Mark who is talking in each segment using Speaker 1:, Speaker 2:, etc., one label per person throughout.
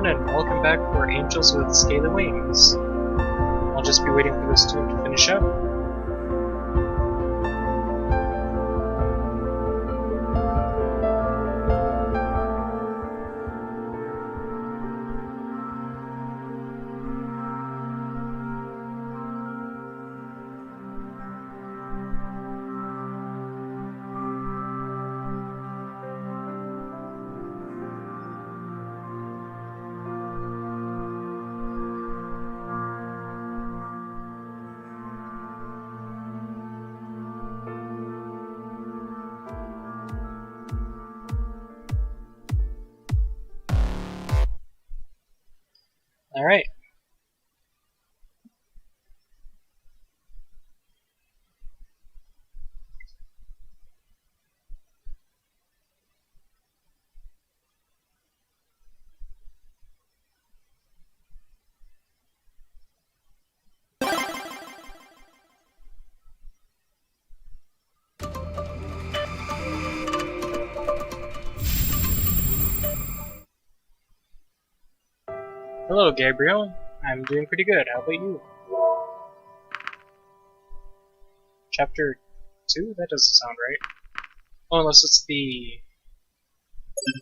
Speaker 1: everyone, and welcome back for Angels with Scaly Wings. I'll just be waiting for this tune to finish up. Alright. Hello, Gabriel. I'm doing pretty good. How about you? Chapter 2? That doesn't sound right. Oh, unless it's the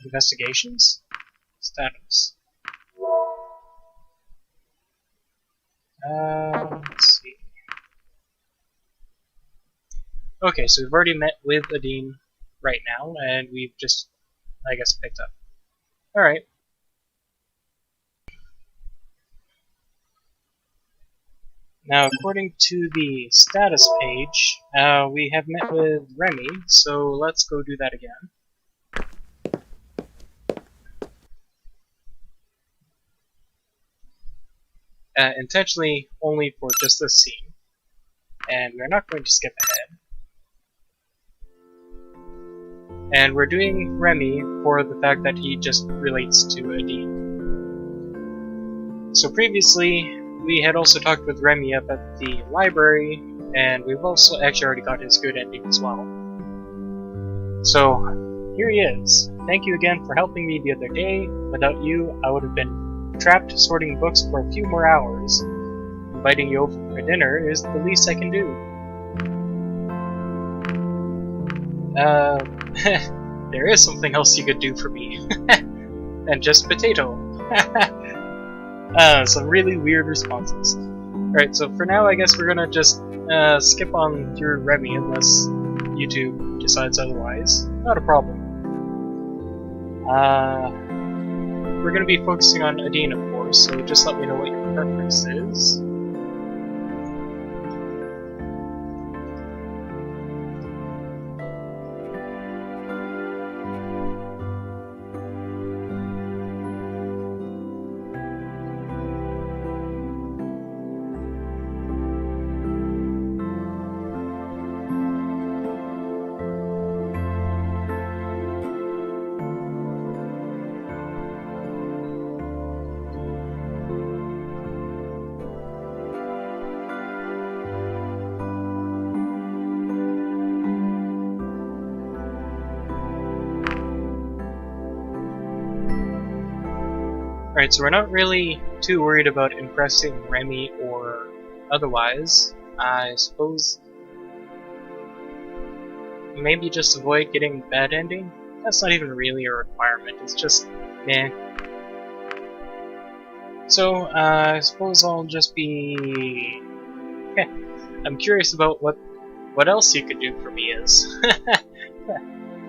Speaker 1: investigations? Status. Let's see. Okay, so we've already met with Adine right now, and we've just, I guess, picked up. Alright. Now, according to the status page, we have met with Remy, so let's go do that again. Intentionally only for just this scene, and we're not going to skip ahead. And we're doing Remy for the fact that he just relates to Adine. So previously, we had also talked with Remy up at the library, and we've also actually already got his good ending as well. So, here he is. Thank you again for helping me the other day. Without you, I would have been trapped sorting books for a few more hours. Inviting you over for dinner is the least I can do. There is something else you could do for me. And just potato. Some really weird responses. Alright, so for now I guess we're gonna just skip on through Remy unless YouTube decides otherwise. Not a problem. We're gonna be focusing on Adine, of course, so just let me know what your preference is. Alright, so we're not really too worried about impressing Remy or otherwise. I suppose maybe just avoid getting the bad ending? That's not even really a requirement, it's just meh. So, I suppose I'll just be... I'm curious about what else you could do for me is.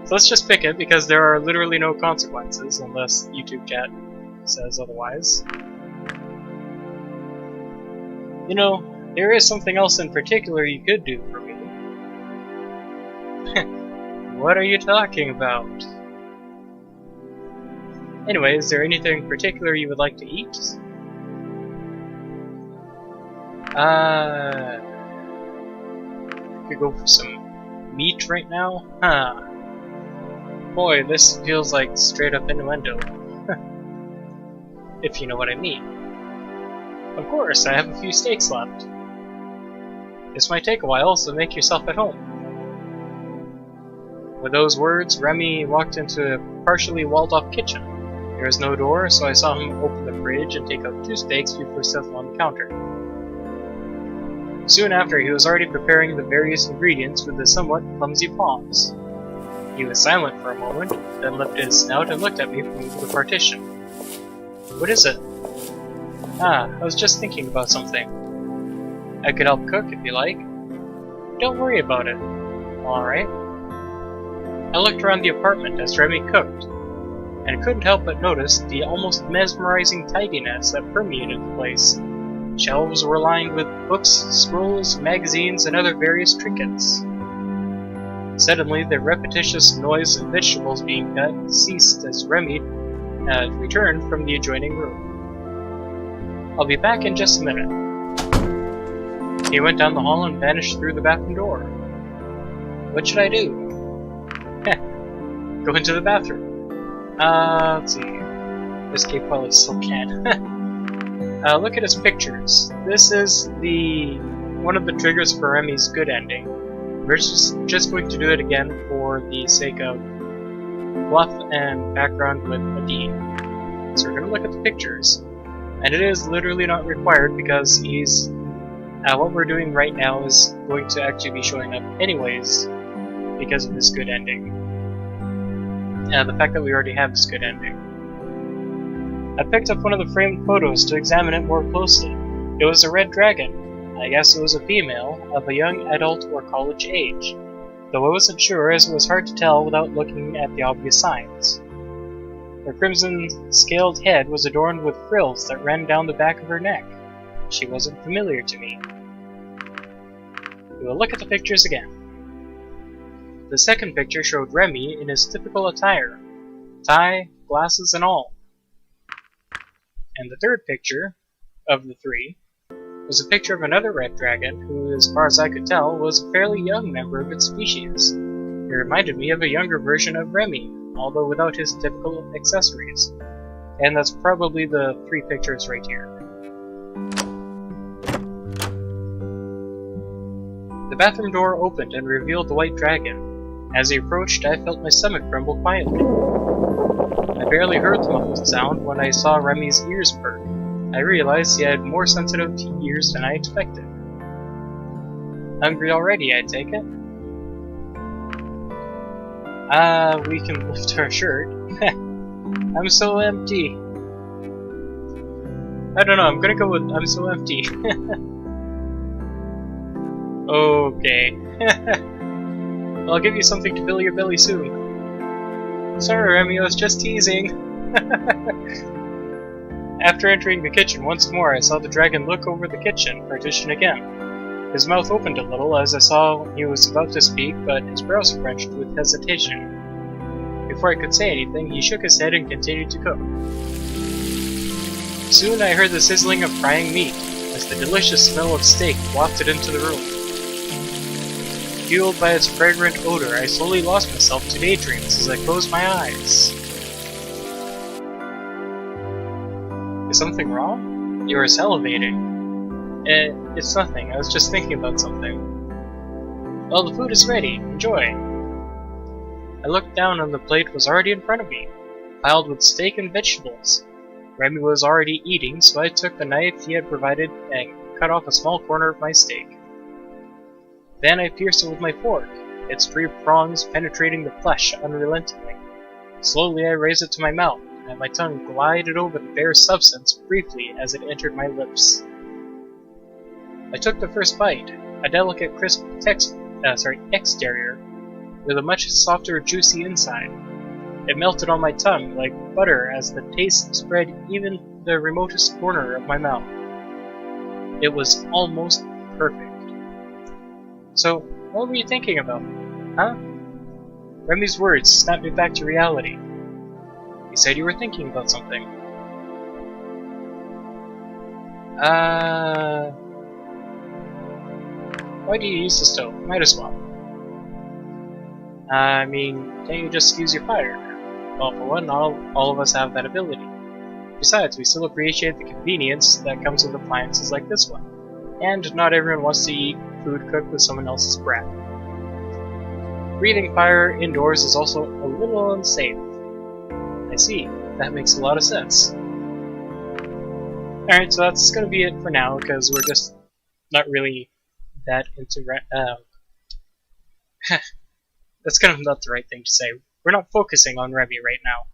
Speaker 1: So let's just pick it, because there are literally no consequences, unless YouTube chat says otherwise. You know, there is something else in particular you could do for me. What are you talking about? Anyway, is there anything in particular you would like to eat? Could go for some meat right now? Huh. Boy, this feels like straight up innuendo. If you know what I mean. Of course, I have a few steaks left. This might take a while, so make yourself at home. With those words, Remy walked into a partially walled-off kitchen. There was no door, so I saw him open the fridge and take out 2 steaks before setting them on the counter. Soon after, he was already preparing the various ingredients with his somewhat clumsy palms. He was silent for a moment, then lifted his snout and looked at me from over the partition. "What is it?" "Ah, I was just thinking about something. I could help cook if you like." "Don't worry about it." "Alright." I looked around the apartment as Remy cooked, and couldn't help but notice the almost mesmerizing tidiness that permeated the place. Shelves were lined with books, scrolls, magazines, and other various trinkets. Suddenly, the repetitious noise of vegetables being cut ceased as Remy returned from the adjoining room. "I'll be back in just a minute." He went down the hall and vanished through the bathroom door. What should I do? Go into the bathroom. Let's see. Escape while I still can. Look at his pictures. This is one of the triggers for Remy's good ending. We're just going to do it again for the sake of fluff and background with Adine. So we're going to look at the pictures. And it is literally not required because what we're doing right now is going to actually be showing up anyways because of this good ending. The fact that we already have this good ending. I picked up one of the framed photos to examine it more closely. It was a red dragon. I guess it was a female, of a young adult or college age, though I wasn't sure as it was hard to tell without looking at the obvious signs. Her crimson scaled head was adorned with frills that ran down the back of her neck. She wasn't familiar to me. We will look at the pictures again. The second picture showed Remy in his typical attire, tie, glasses, and all. And the third picture, of the 3, was a picture of another red dragon who, as far as I could tell, was a fairly young member of its species. It reminded me of a younger version of Remy, although without his typical accessories. And that's probably the 3 pictures right here. The bathroom door opened and revealed the white dragon. As he approached, I felt my stomach rumble quietly. I barely heard the muffled sound when I saw Remy's ears perk. I realized he had more sensitive ears than I expected. Hungry already, I take it? We can lift our shirt. I'm so empty. I don't know, I'm gonna go with I'm so empty. Okay. I'll give you something to fill your belly soon. Sorry, Remy, I was just teasing. After entering the kitchen once more, I saw the dragon look over the kitchen partition again. His mouth opened a little as I saw he was about to speak, but his brows fronched with hesitation. Before I could say anything, he shook his head and continued to cook. Soon I heard the sizzling of frying meat, as the delicious smell of steak wafted into the room. Fueled by its fragrant odor, I slowly lost myself to daydreams as I closed my eyes. Is something wrong? You are salivating. It's nothing. I was just thinking about something. Well, the food is ready. Enjoy. I looked down and the plate was already in front of me, piled with steak and vegetables. Remy was already eating, so I took the knife he had provided and cut off a small corner of my steak. Then I pierced it with my fork, its 3 prongs penetrating the flesh unrelentingly. Slowly I raised it to my mouth, and my tongue glided over the bare substance briefly as it entered my lips. I took the first bite, a delicate crisp exterior, with a much softer juicy inside. It melted on my tongue like butter as the taste spread even the remotest corner of my mouth. It was almost perfect. So, what were you thinking about? Huh? Remy's words snapped me back to reality. You said you were thinking about something. Why do you use the stove? Might as well. I mean, can't you just use your fire? Well, for one, all of us have that ability. Besides, we still appreciate the convenience that comes with appliances like this one. And not everyone wants to eat food cooked with someone else's breath. Breathing fire indoors is also a little unsafe. I see. That makes a lot of sense. Alright, so that's gonna be it for now, because we're just not really that into that's kind of not the right thing to say. We're not focusing on Remy right now.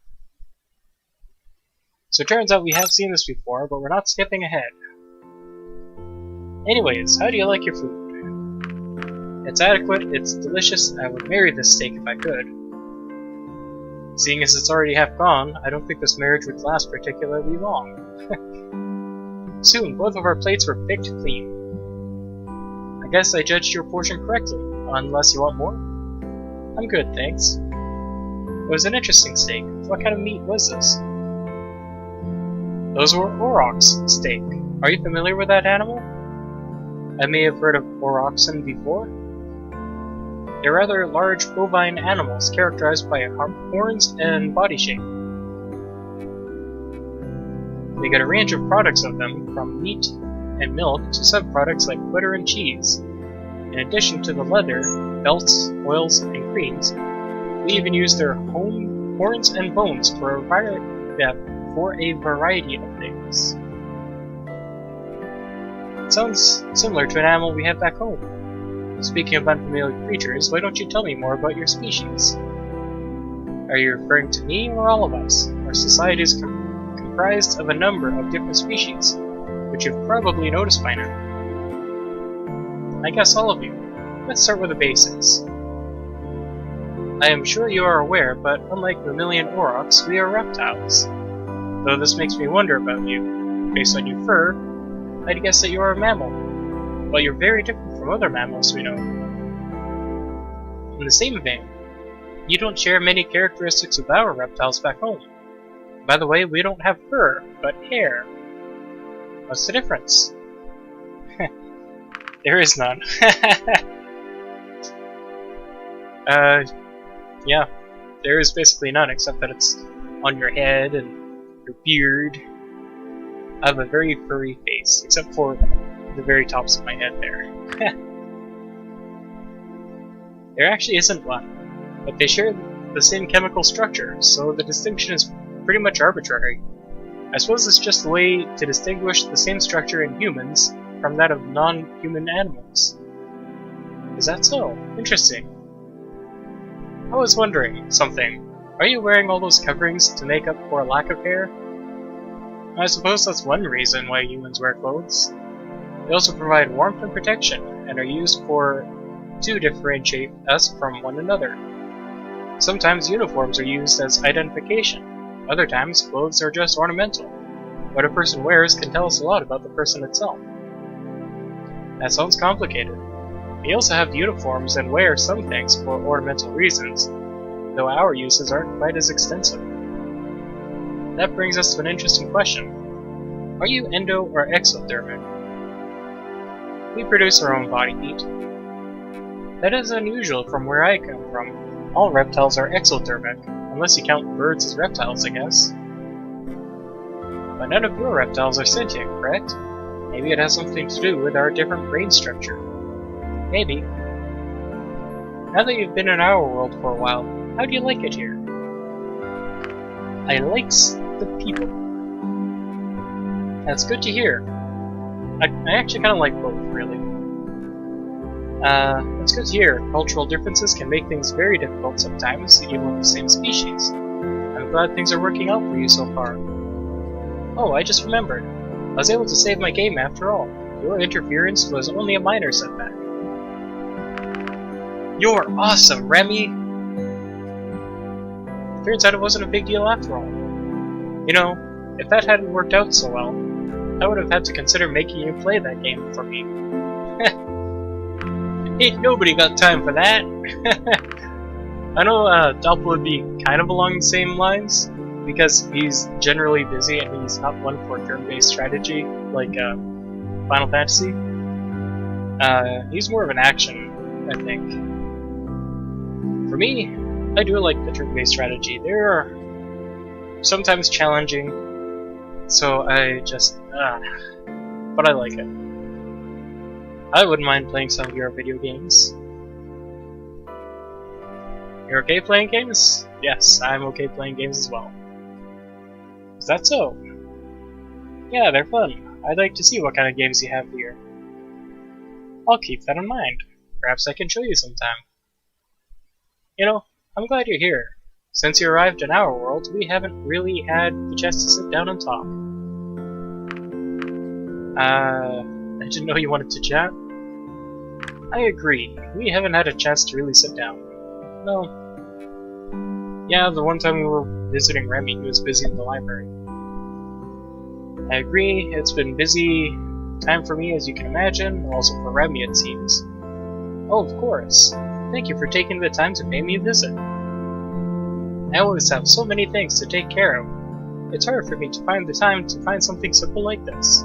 Speaker 1: So it turns out we have seen this before, but we're not skipping ahead. Anyways, how do you like your food? It's adequate, it's delicious, I would marry this steak if I could. Seeing as it's already half gone, I don't think this marriage would last particularly long. Soon, both of our plates were picked clean. I guess I judged your portion correctly, unless you want more? I'm good, thanks. It was an interesting steak. What kind of meat was this? Those were aurochs steak. Are you familiar with that animal? I may have heard of aurochsen before. They're rather large bovine animals characterized by horns and body shape. We get a range of products of them, from meat and milk to sub-products like butter and cheese. In addition to the leather, belts, oils, and creams, we even use their horns and bones for a variety of things. It sounds similar to an animal we have back home. Speaking of unfamiliar creatures, why don't you tell me more about your species? Are you referring to me or all of us? Our society is comprised of a number of different species, which you've probably noticed by now. I guess all of you. Let's start with the basics. I am sure you are aware, but unlike mammalian aurochs, we are reptiles. Though this makes me wonder about you. Based on your fur, I'd guess that you are a mammal. But you're very different from other mammals we know. In the same vein, you don't share many characteristics with our reptiles back home. By the way, we don't have fur, but hair. What's the difference? There is none. Yeah, there is basically none, except that it's on your head and your beard. I have a very furry face, except for the very tops of my head there. There actually isn't one, but they share the same chemical structure, so the distinction is pretty much arbitrary. I suppose it's just a way to distinguish the same structure in humans from that of non-human animals. Is that so? Interesting. I was wondering something. Are you wearing all those coverings to make up for a lack of hair? I suppose that's one reason why humans wear clothes. They also provide warmth and protection, and are used to differentiate us from one another. Sometimes uniforms are used as identification. Other times, clothes are just ornamental. What a person wears can tell us a lot about the person itself. That sounds complicated. We also have uniforms and wear some things for ornamental reasons, though our uses aren't quite as extensive. That brings us to an interesting question. Are you endo or exothermic? We produce our own body heat. That is unusual from where I come from. All reptiles are exothermic, unless you count birds as reptiles, I guess. But none of your reptiles are sentient, correct? Maybe it has something to do with our different brain structure. Maybe. Now that you've been in our world for a while, how do you like it here? I likes the people. That's good to hear. I actually kind of like both, really. It's good to hear. Cultural differences can make things very difficult sometimes, even with the same species. I'm glad things are working out for you so far. Oh, I just remembered. I was able to save my game after all. Your interference was only a minor setback. You're awesome, Remy! Turns out it wasn't a big deal after all. You know, if that hadn't worked out so well, I would have had to consider making you play that game for me. Ain't nobody got time for that! I know Doppel would be kind of along the same lines, because he's generally busy and he's not one for turn-based strategy, like Final Fantasy. He's more of an action, I think. For me, I do like the turn-based strategy. They're sometimes challenging, so I just... but I like it. I wouldn't mind playing some of your video games. You're okay playing games? Yes, I'm okay playing games as well. Is that so? Yeah, they're fun. I'd like to see what kind of games you have here. I'll keep that in mind. Perhaps I can show you sometime. You know, I'm glad you're here. Since you arrived in our world, we haven't really had the chance to sit down and talk. I didn't know you wanted to chat. I agree. We haven't had a chance to really sit down. No. Yeah, the one time we were visiting Remy, he was busy in the library. I agree, it's been busy time for me, as you can imagine, also for Remy, it seems. Oh, of course. Thank you for taking the time to pay me a visit. I always have so many things to take care of. It's hard for me to find the time to find something simple like this.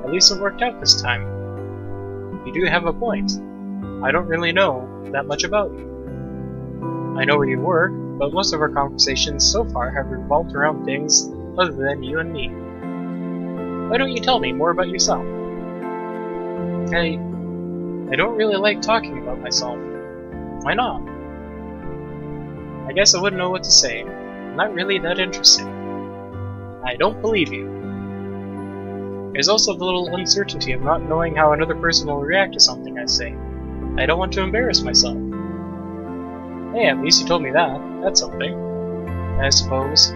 Speaker 1: At least it worked out this time. You do have a point. I don't really know that much about you. I know where you work, but most of our conversations so far have revolved around things other than you and me. Why don't you tell me more about yourself? I don't really like talking about myself. Why not? I guess I wouldn't know what to say. I'm not really that interesting. I don't believe you. There's also the little uncertainty of not knowing how another person will react to something I say. I don't want to embarrass myself. Hey, at least you told me that. That's something, I suppose.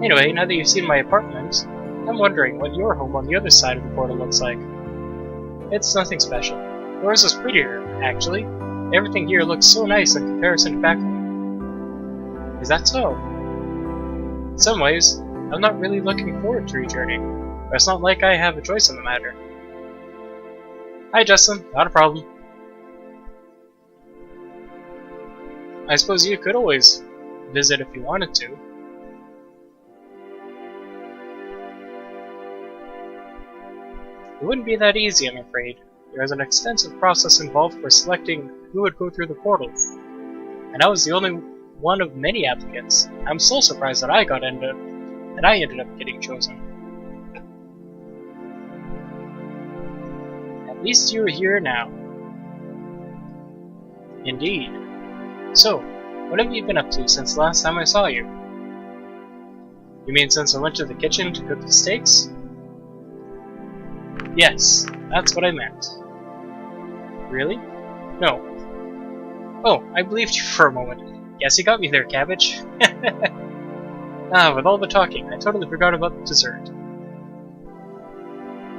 Speaker 1: Anyway, now that you've seen my apartment, I'm wondering what your home on the other side of the portal looks like. It's nothing special. Yours is prettier, actually. Everything here looks so nice in comparison to back home. Is that so? In some ways, I'm not really looking forward to returning. But it's not like I have a choice in the matter. Hi, Justin. Not a problem. I suppose you could always visit if you wanted to. It wouldn't be that easy, I'm afraid. There is an extensive process involved for selecting who would go through the portal. And I was the only one of many applicants. I'm so surprised that I ended up getting chosen. At least you're here now. Indeed. So, what have you been up to since last time I saw you? You mean since I went to the kitchen to cook the steaks? Yes, that's what I meant. Really? No. Oh, I believed you for a moment. Guess you got me there, Cabbage. With all the talking, I totally forgot about the dessert.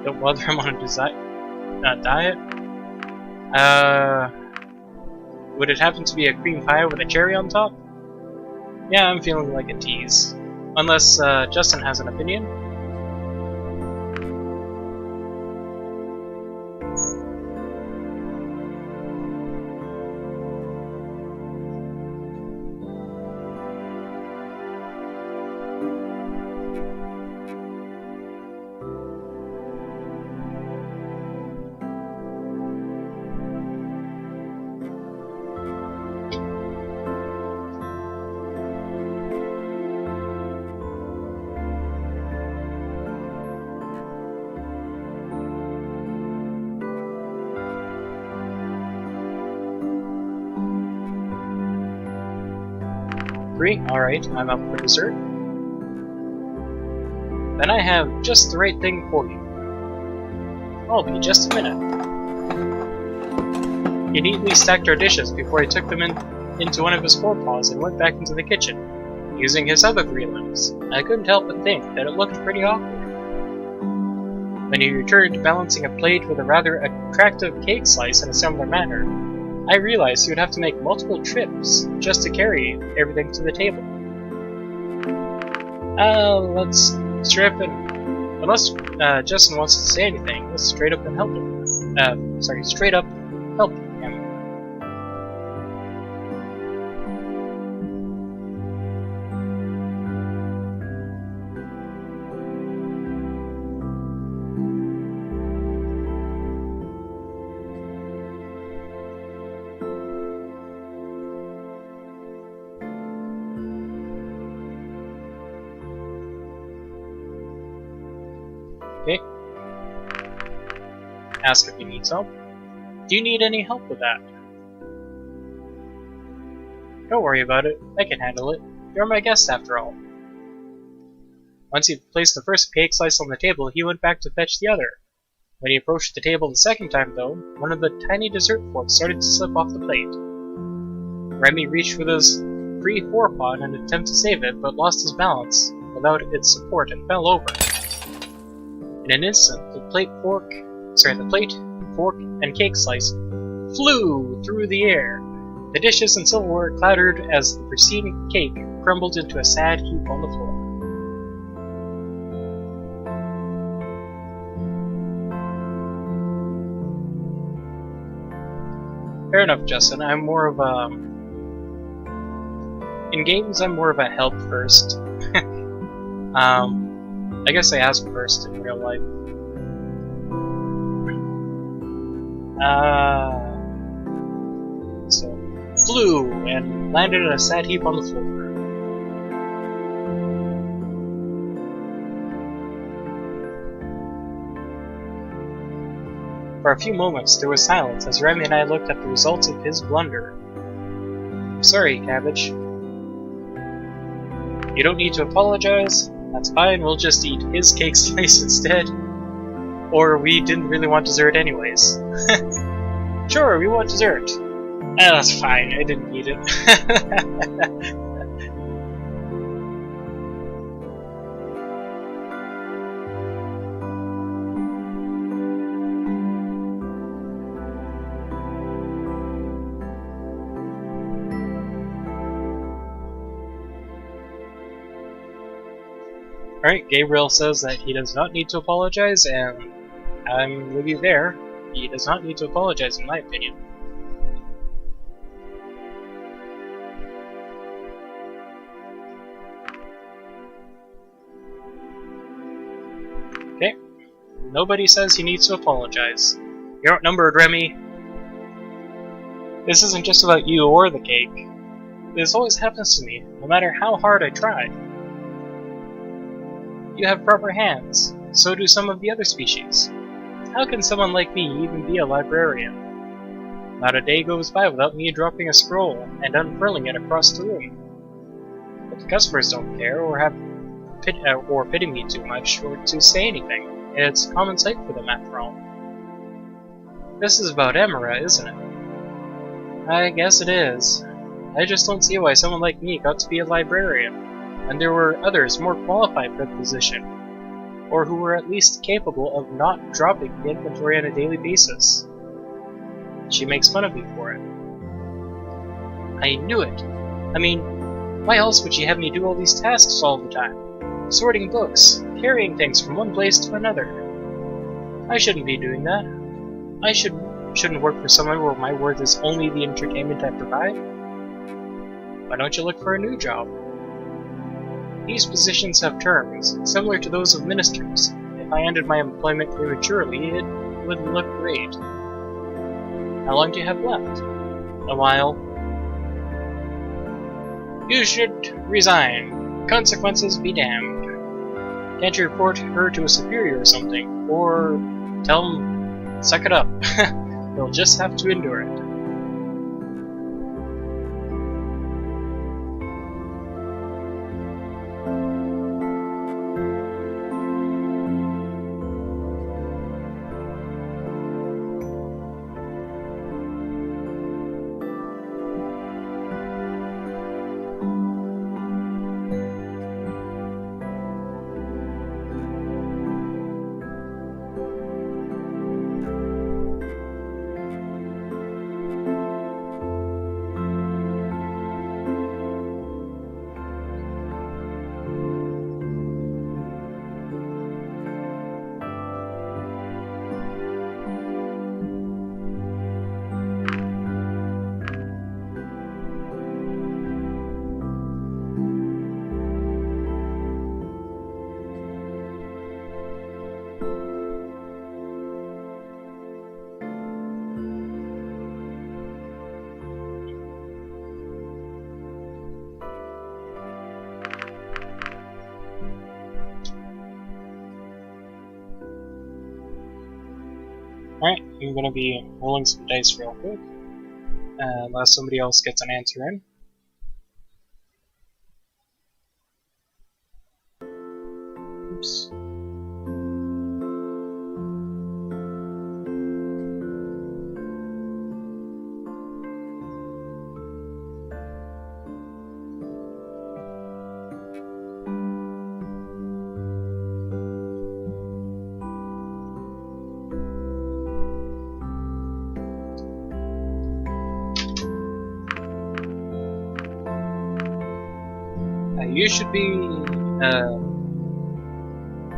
Speaker 1: Don't bother him on a diet? Would it happen to be a cream pie with a cherry on top? Yeah, I'm feeling like a tease. Unless, Justin has an opinion? Alright, I'm up for dessert. Then I have just the right thing for you. I'll be just a minute. He neatly stacked our dishes before he took them into one of his forepaws and went back into the kitchen, using his other 3 limbs. I couldn't help but think that it looked pretty awkward. When he returned, balancing a plate with a rather attractive cake slice in a similar manner, I realized he would have to make multiple trips just to carry everything to the table. Let's strip and... Unless Justin wants to say anything, let's straight up help him. Straight up help him. Okay. Ask if he needs help. Do you need any help with that? Don't worry about it. I can handle it. You're my guest after all. Once he placed the first cake slice on the table, he went back to fetch the other. When he approached the table the second time, though, one of the tiny dessert forks started to slip off the plate. Remy reached with his free forepaw in an attempt to save it, but lost his balance without its support and fell over. In an instant, the plate, fork, and cake slice flew through the air. The dishes and silverware clattered as the preceding cake crumbled into a sad heap on the floor. Fair enough, Justin. I'm more of a... In games, I'm more of a help first. I guess I ask first in real life. So, flew and landed in a sad heap on the floor. For a few moments, there was silence as Remy and I looked at the results of his blunder. I'm sorry, Cabbage. You don't need to apologize. That's fine, we'll just eat his cake slice instead. Or we didn't really want dessert anyways. Sure, we want dessert. That's fine, I didn't eat it. Alright, Gabriel says that he does not need to apologize, and I'm with you there. He does not need to apologize, in my opinion. Okay, nobody says he needs to apologize. You're outnumbered, Remy. This isn't just about you or the cake. This always happens to me, no matter how hard I try. You have proper hands, so do some of the other species. How can someone like me even be a librarian? Not a day goes by without me dropping a scroll and unfurling it across the room. But the customers don't care or pity me too much or to say anything. It's common sight for them after all. This is about Emera, isn't it? I guess it is. I just don't see why someone like me got to be a librarian. And there were others more qualified for the position, or who were at least capable of not dropping the inventory on a daily basis. She makes fun of me for it. I knew it. I mean, why else would she have me do all these tasks all the time? Sorting books, carrying things from one place to another. I shouldn't be doing that. I shouldn't work for someone where my worth is only the entertainment I provide. Why don't you look for a new job? These positions have terms, similar to those of ministers. If I ended my employment prematurely, it would look great. How long do you have left? A while. You should resign. Consequences be damned. Can't you report her to a superior or something? Or tell him, suck it up. You'll just have to endure it. Alright, I'm going to be rolling some dice real quick, unless somebody else gets an answer in. you should be a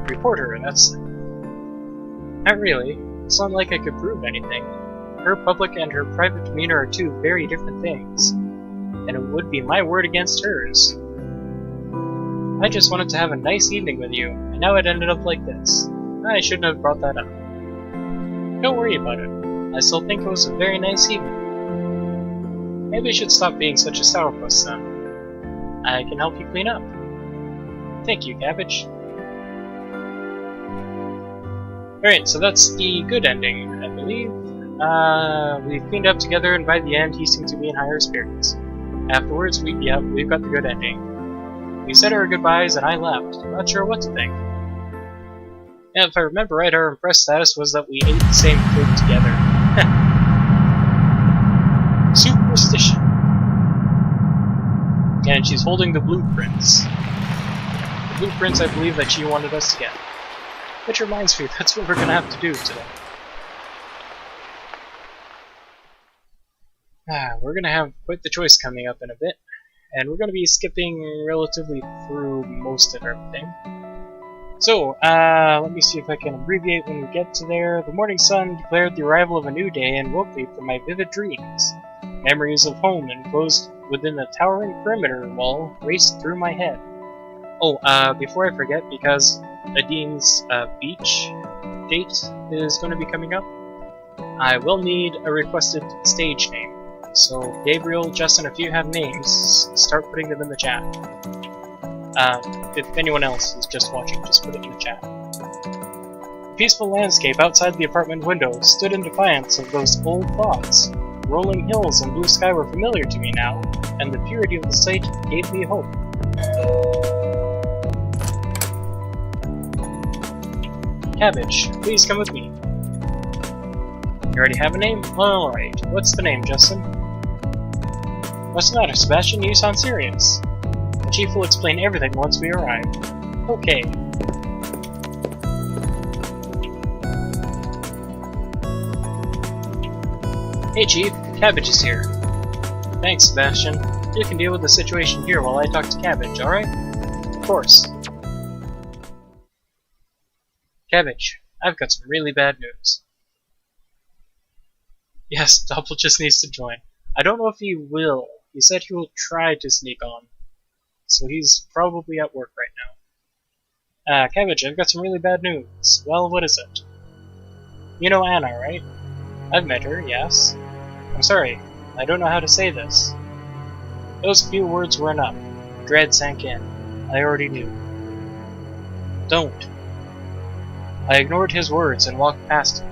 Speaker 1: reporter. That's not really. It's not like I could prove anything. Her public and her private demeanor are two very different things, and it would be my word against hers. I just wanted to have a nice evening with you, and now it ended up like this. I shouldn't have brought that up. Don't worry about it. I still think it was a very nice evening. Maybe I should stop being such a sourpuss then. I can help you clean up. Thank you, Cabbage. Alright, so that's the good ending, I believe. We cleaned up together, and by the end, he seemed to be in higher spirits. Afterwards, we've got the good ending. We said our goodbyes, and I left. Not sure what to think. And if I remember right, our impressed status was that we ate the same food together. Superstition. And she's holding the blueprints. The blueprints, I believe, that she wanted us to get. Which reminds me, that's what we're gonna have to do today. We're gonna have quite the choice coming up in a bit, and we're gonna be skipping relatively through most of everything. So, let me see if I can abbreviate when we get to there. The morning sun declared the arrival of a new day and woke me from my vivid dreams. Memories of home enclosed within a towering perimeter wall raced through my head. Oh, before I forget, because Adine's beach date is going to be coming up, I will need a requested stage name. So, Gabriel, Justin, if you have names, start putting them in the chat. If anyone else is just watching, just put it in the chat. The peaceful landscape outside the apartment window stood in defiance of those old thoughts. Rolling hills and blue sky were familiar to me now, and the purity of the sight gave me hope. Cabbage, please come with me. You already have a name? Alright, what's the name, Justin? What's the matter, Sebastian? You sound serious. The chief will explain everything once we arrive. Okay. Hey Chief, Cabbage is here. Thanks, Sebastian. You can deal with the situation here while I talk to Cabbage, alright? Of course. Cabbage, I've got some really bad news. Yes, Doppel just needs to join. I don't know if he will. He said he will try to sneak on. So he's probably at work right now. Cabbage, I've got some really bad news. Well, what is it? You know Anna, right? I've met her, yes. I'm sorry, I don't know how to say this. Those few words were enough. Dread sank in. I already knew. Don't. I ignored his words and walked past him.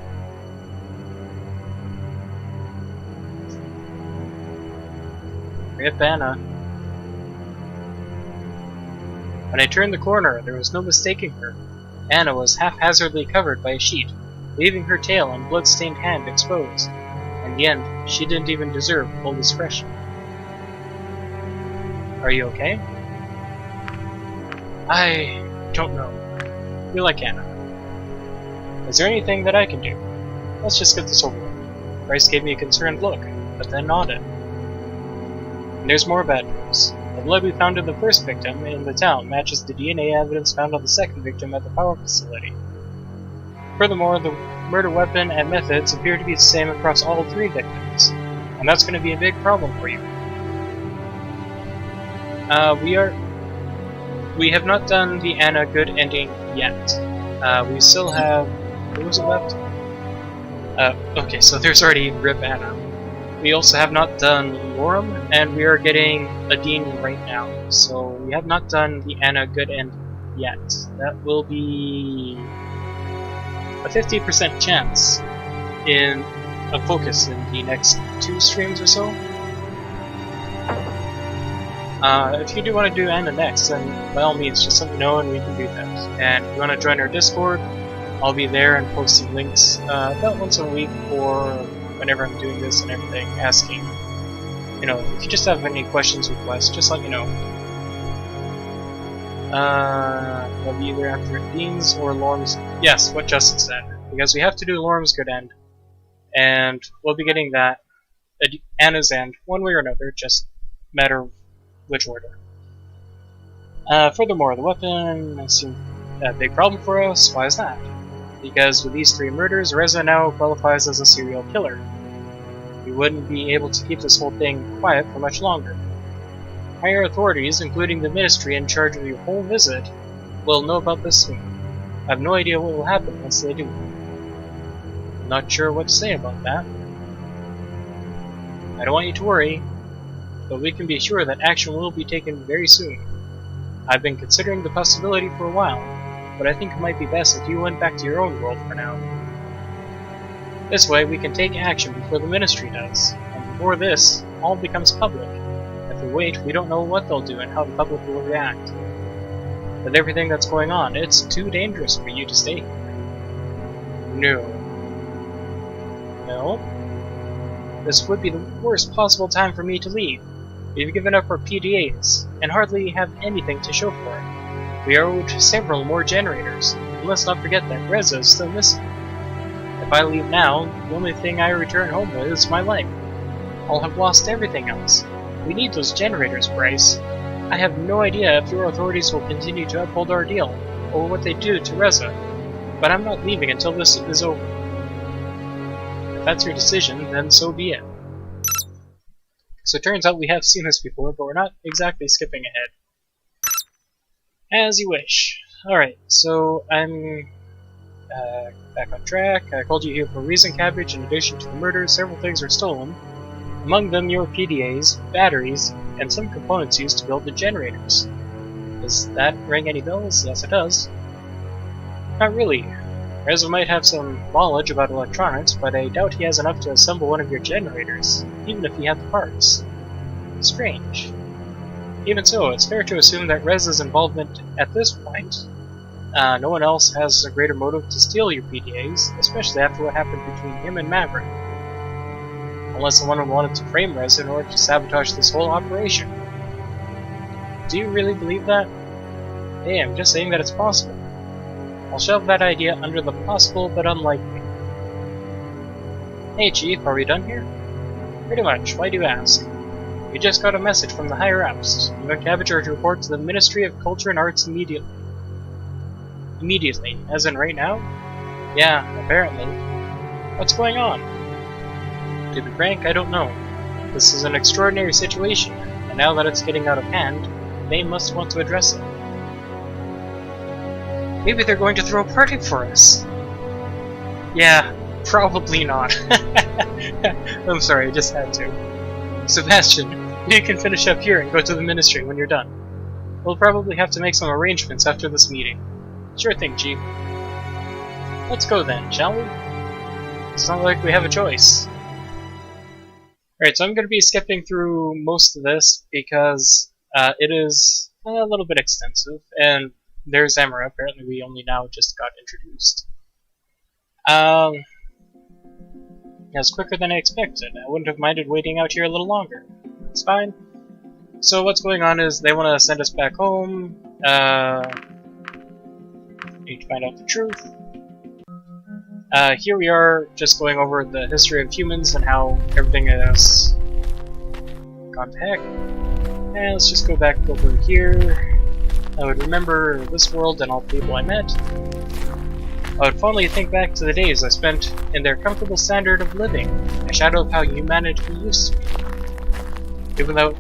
Speaker 1: Rip Anna. When I turned the corner, there was no mistaking her. Anna was haphazardly covered by a sheet, leaving her tail and blood-stained hand exposed. In the end, she didn't even deserve full discretion. Are you okay? I don't know. You like Anna. Is there anything that I can do? Let's just get this over with. Bryce gave me a concerned look, but then nodded. And there's more bad news. The blood we found in the first victim in the town matches the DNA evidence found on the second victim at the power facility. Furthermore, the murder weapon and methods appear to be the same across all three victims, and that's going to be a big problem for you. We have not done the Anna good ending yet. We still have... What was it left? Okay, so there's already Rip Anna. We also have not done Lorem, and we are getting Adine right now. So we have not done the Anna good end yet. That will be a 50% chance in a focus in the next 2 streams or so. If you do want to do Anna next, then by all means just let me know and we can do that. And if you want to join our Discord, I'll be there and posting links about once a week or whenever I'm doing this and everything, asking, you know, if you just have any questions, requests, just let me know. I'll be either after Adine's or Lorm's. Yes, what Justin said. Because we have to do Lorm's good end, and we'll be getting that Anna's end one way or another, just matter of which order. Furthermore, the weapon seemed a big problem for us. Why is that? Because with these 3 murders, Reza now qualifies as a serial killer. We wouldn't be able to keep this whole thing quiet for much longer. Higher authorities, including the ministry in charge of your whole visit, will know about this soon. I have no idea what will happen once they do. I'm not sure what to say about that. I don't want you to worry, but we can be sure that action will be taken very soon. I've been considering the possibility for a while, but I think it might be best if you went back to your own world for now. This way we can take action before the ministry does, and before this all becomes public. If we wait, we don't know what they'll do and how the public will react. With everything that's going on, it's too dangerous for you to stay here. No. This would be the worst possible time for me to leave. We've given up our PDAs, and hardly have anything to show for it. We are owed several more generators, and let's not forget that Reza is still missing. If I leave now, the only thing I return home with is my life. I'll have lost everything else. We need those generators, Bryce. I have no idea if your authorities will continue to uphold our deal, or what they do to Reza, but I'm not leaving until this is over. If that's your decision, then so be it. So it turns out we have seen this before, but we're not exactly skipping ahead. As you wish. Alright, so I'm back on track. I called you here for a reason, Cabbage. In addition to the murders, several things were stolen. Among them your PDAs, batteries, and some components used to build the generators. Does that ring any bells? Yes, it does. Not really. Reza might have some knowledge about electronics, but I doubt he has enough to assemble one of your generators, even if he had the parts. Strange. Even so, it's fair to assume that Reza's involvement at this point. No one else has a greater motive to steal your PDAs, especially after what happened between him and Maverick. Unless someone wanted to frame Reza in order to sabotage this whole operation. Do you really believe that? Hey, I'm just saying that it's possible. I'll shove that idea under the possible but unlikely. Hey Chief, are we done here? Pretty much, why do you ask? We just got a message from the higher-ups. You and Cabbage are to report to the Ministry of Culture and Arts immediately. Immediately, as in right now? Yeah, apparently. What's going on? To be frank, I don't know. This is an extraordinary situation, and now that it's getting out of hand, they must want to address it. Maybe they're going to throw a party for us. Yeah, probably not. I'm sorry, I just had to. Sebastian, you can finish up here and go to the ministry when you're done. We'll probably have to make some arrangements after this meeting. Sure thing, Chief. Let's go then, shall we? It's not like we have a choice. Alright, so I'm going to be skipping through most of this because it is a little bit extensive, and there's Emra. Apparently we only now just got introduced. It was quicker than I expected. I wouldn't have minded waiting out here a little longer. It's fine. So what's going on is they want to send us back home. Need to find out the truth. Here we are, just going over the history of humans and how everything has gone to heck. And let's just go back over here. I would remember this world and all the people I met. I would fondly think back to the days I spent in their comfortable standard of living, a shadow of how humanity used to be. Even though,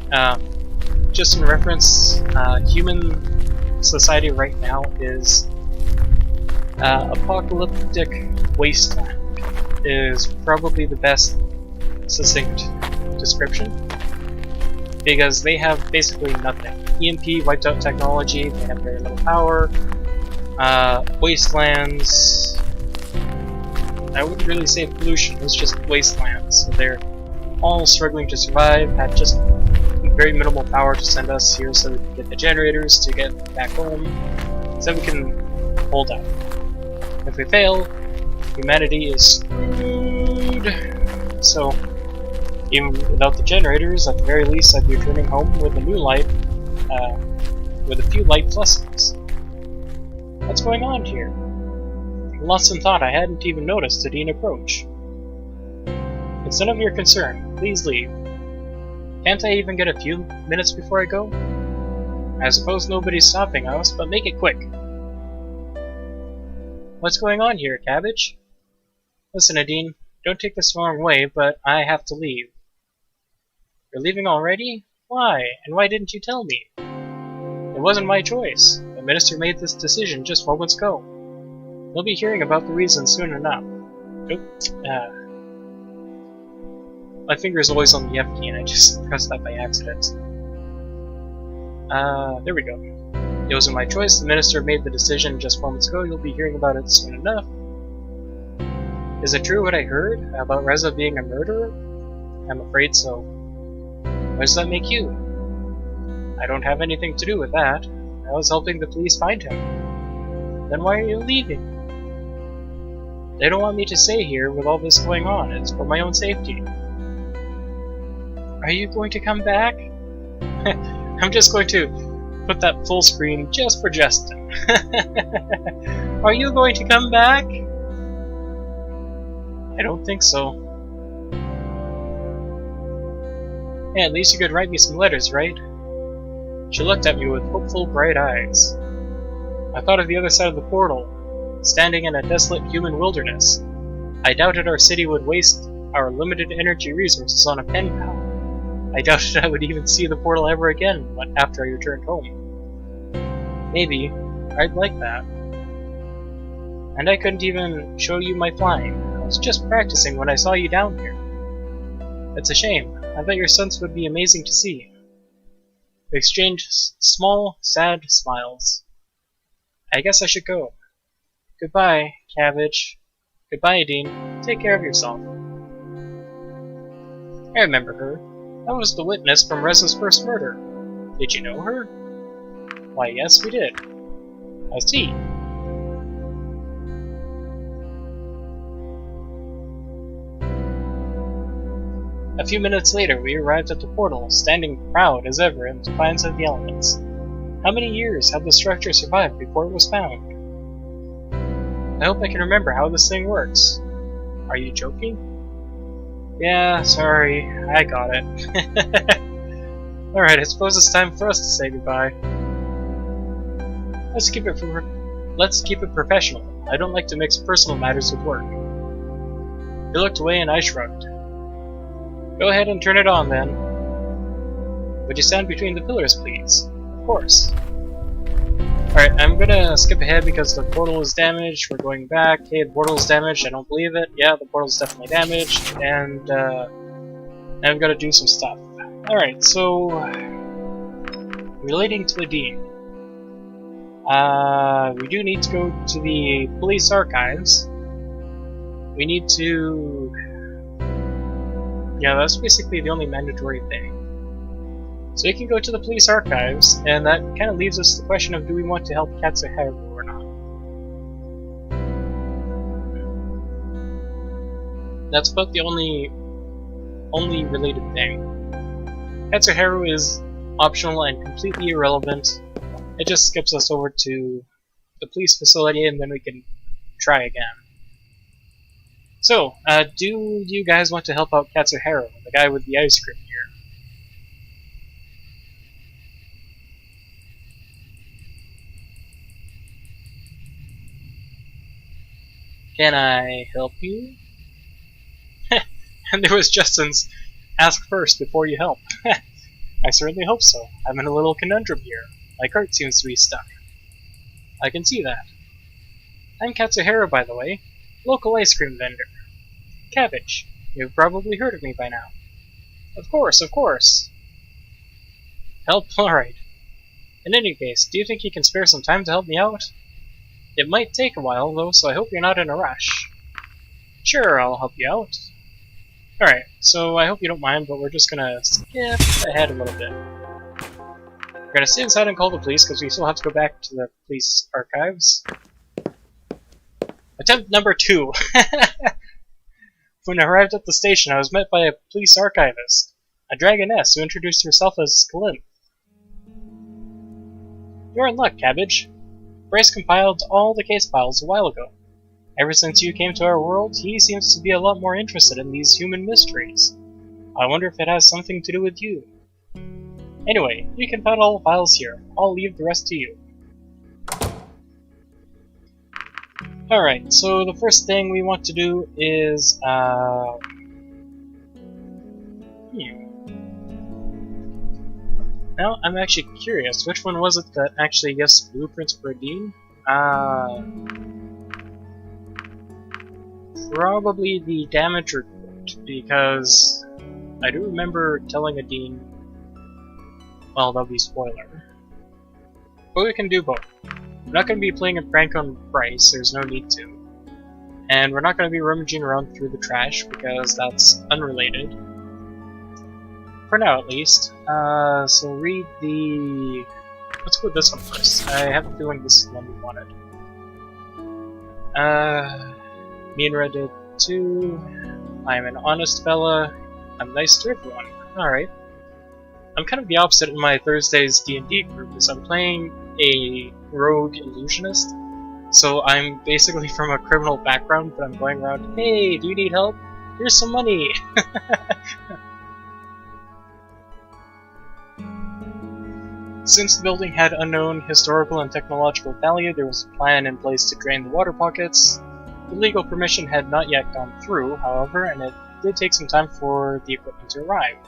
Speaker 1: just in reference, human society right now is apocalyptic wasteland is probably the best succinct description, because they have basically nothing. EMP wiped out technology, they have very little power, wastelands, I wouldn't really say pollution, it's just wastelands, so they're all struggling to survive, had just very minimal power to send us here so we can get the generators to get back home, so we can hold out. If we fail, humanity is screwed. So, even without the generators, at the very least I'd be returning home with a new life, with a few light blessings. What's going on here? Lost in thought, I hadn't even noticed Adine approach. It's none of your concern. Please leave. Can't I even get a few minutes before I go? I suppose nobody's stopping us, but make it quick. What's going on here, Cabbage? Listen, Adine, don't take this the wrong way, but I have to leave. You're leaving already? Why? And why didn't you tell me? It wasn't my choice. The minister made this decision just moments ago. You'll be hearing about the reason soon enough. Oops. My finger is always on the F key and I just pressed that by accident. There we go. It wasn't my choice. The minister made the decision just moments ago. You'll be hearing about it soon enough. Is it true what I heard about Reza being a murderer? I'm afraid so. What does that make you? I don't have anything to do with that. I was helping the police find him. Then why are you leaving? They don't want me to stay here with all this going on. It's for my own safety. Are you going to come back? I'm just going to put that full screen just for Justin. Are you going to come back? I don't think so. Yeah, at least you could write me some letters, right? She looked at me with hopeful, bright eyes. I thought of the other side of the portal, standing in a desolate human wilderness. I doubted our city would waste our limited energy resources on a pen pal. I doubted I would even see the portal ever again after I returned home. Maybe I'd like that. And I couldn't even show you my flying. I was just practicing when I saw you down here. It's a shame. I bet your stunts would be amazing to see. We exchanged small, sad smiles. I guess I should go. Goodbye, Cabbage. Goodbye, Adine. Take care of yourself. I remember her. That was the witness from Reza's first murder. Did you know her? Why, yes, we did. I see. A few minutes later, we arrived at the portal, standing proud as ever in defiance of the elements. How many years had the structure survived before it was found? I hope I can remember how this thing works. Are you joking? Yeah, sorry, I got it. Alright, I suppose it's time for us to say goodbye. Let's keep it professional. I don't like to mix personal matters with work. He looked away and I shrugged. Go ahead and turn it on then. Would you stand between the pillars, please? Of course. Alright, I'm gonna skip ahead because the portal is damaged. We're going back. Hey, the portal is damaged. I don't believe it. Yeah, the portal is definitely damaged. And I've got to do some stuff. Alright, so relating to Adine. We do need to go to the police archives. We need to... Yeah, that's basically the only mandatory thing. So you can go to the police archives, and that kind of leaves us the question of do we want to help Katsuharu or not. That's about the only related thing. Katsuharu is optional and completely irrelevant. It just skips us over to the police facility and then we can try again. So, do you guys want to help out Katsuharu, the guy with the ice cream here? Can I help you? And there was Justin's ask first before you help. I certainly hope so. I'm in a little conundrum here. My cart seems to be stuck. I can see that. I'm Katsuharu, by the way. Local ice cream vendor. Cabbage. You've probably heard of me by now. Of course, of course. Help? Alright. In any case, do you think you can spare some time to help me out? It might take a while, though, so I hope you're not in a rush. Sure, I'll help you out. Alright, so I hope you don't mind, but we're just gonna skip ahead a little bit. We're gonna stay inside and call the police, because we still have to go back to the police archives. Attempt number 2. When I arrived at the station, I was met by a police archivist, a dragoness who introduced herself as Scaly. You're in luck, Cabbage. Bryce compiled all the case files a while ago. Ever since you came to our world, he seems to be a lot more interested in these human mysteries. I wonder if it has something to do with you. Anyway, you can find all the files here. I'll leave the rest to you. Alright, so the first thing we want to do is, Now, I'm actually curious, which one was it that actually guessed blueprints for Adine? Probably the damage report, because I do remember telling Adine... Well, that'll be spoiler. But we can do both. We're not going to be playing a prank on Bryce, there's no need to. And we're not going to be rummaging around through the trash, because that's unrelated. For now, at least. So read the... Let's go with this one first. I have a feeling this is the one we wanted. Me and Red did too. I'm an honest fella. I'm nice to everyone. Alright. I'm kind of the opposite in my Thursdays D&D group, is I'm playing a rogue illusionist. So I'm basically from a criminal background, but I'm going around, hey, do you need help? Here's some money! Since the building had unknown historical and technological value, there was a plan in place to drain the water pockets. The legal permission had not yet gone through, however, and it did take some time for the equipment to arrive.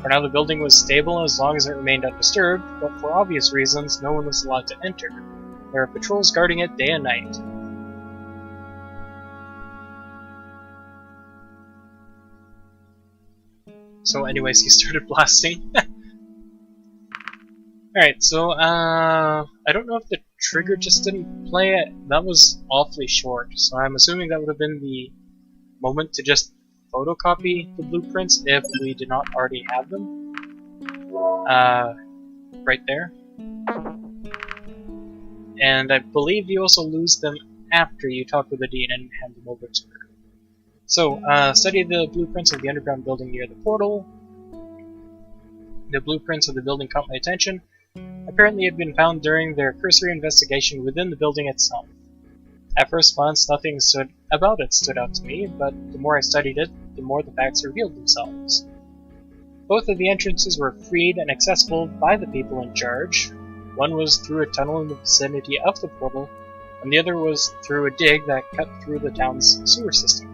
Speaker 1: For now, the building was stable as long as it remained undisturbed, but for obvious reasons, no one was allowed to enter. There are patrols guarding it day and night. So anyways, he started blasting. Alright, so, I don't know if the trigger just didn't play it. That was awfully short, so I'm assuming that would have been the moment to just photocopy the blueprints if we did not already have them. Right there. And I believe you also lose them after you talk with Adine and hand them over to her. So, study the blueprints of the underground building near the portal. The blueprints of the building caught my attention. Apparently it had been found during their cursory investigation within the building itself. At first glance, nothing about it stood out to me, but the more I studied it, the more the facts revealed themselves. Both of the entrances were freed and accessible by the people in charge. One was through a tunnel in the vicinity of the portal, and the other was through a dig that cut through the town's sewer system.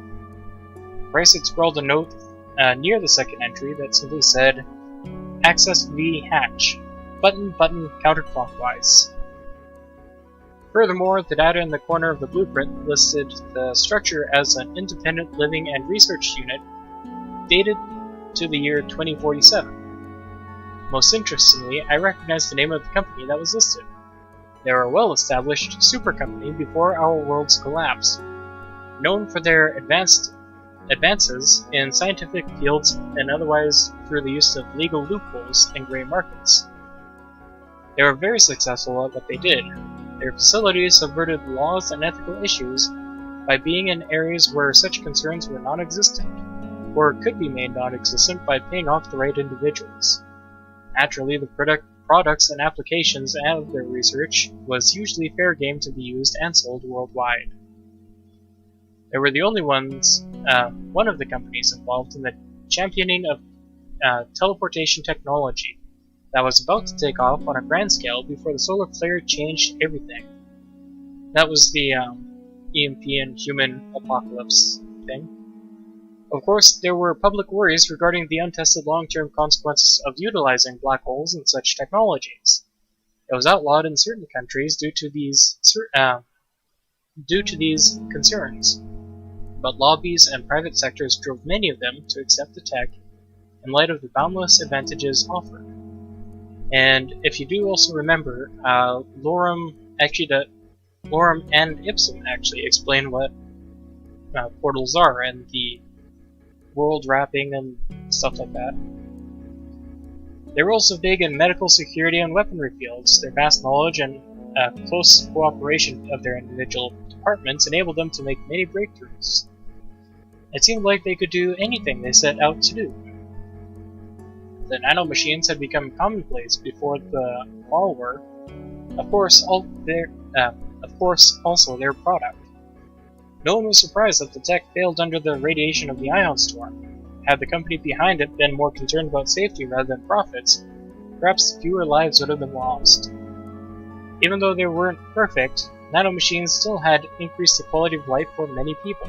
Speaker 1: Bryce had scrawled a note near the second entry that simply said, "Access V hatch. Button, button, counterclockwise." Furthermore, the data in the corner of the blueprint listed the structure as an independent living and research unit dated to the year 2047. Most interestingly, I recognized the name of the company that was listed. They were a well-established super company before our worlds collapsed, known for their advances in scientific fields and otherwise through the use of legal loopholes and grey markets. They were very successful at what they did. Their facilities subverted laws and ethical issues by being in areas where such concerns were non-existent, or could be made non-existent by paying off the right individuals. Naturally, the products and applications of their research was usually fair game to be used and sold worldwide. They were the only one of the companies involved in the championing of teleportation technology that was about to take off on a grand scale before the solar flare changed everything. That was the EMP and human apocalypse thing. Of course, there were public worries regarding the untested long-term consequences of utilizing black holes and such technologies. It was outlawed in certain countries due to these concerns, but lobbies and private sectors drove many of them to accept the tech in light of the boundless advantages offered. And if you do also remember, Lorem and Ipsum actually explain what portals are and the world wrapping and stuff like that. They were also big in medical security and weaponry fields. Their vast knowledge and close cooperation of their individual departments enabled them to make many breakthroughs. It seemed like they could do anything they set out to do. The nanomachines had become commonplace before the fall were, of course, also their product. No one was surprised that the tech failed under the radiation of the ion storm. Had the company behind it been more concerned about safety rather than profits, perhaps fewer lives would have been lost. Even though they weren't perfect, nanomachines still had increased the quality of life for many people.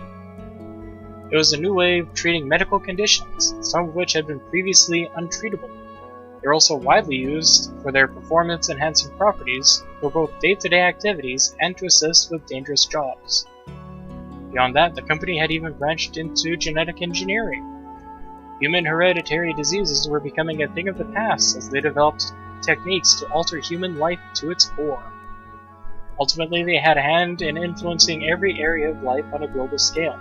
Speaker 1: It was a new way of treating medical conditions, some of which had been previously untreatable. They were also widely used for their performance-enhancing properties for both day-to-day activities and to assist with dangerous jobs. Beyond that, the company had even branched into genetic engineering. Human hereditary diseases were becoming a thing of the past as they developed techniques to alter human life to its core. Ultimately, they had a hand in influencing every area of life on a global scale.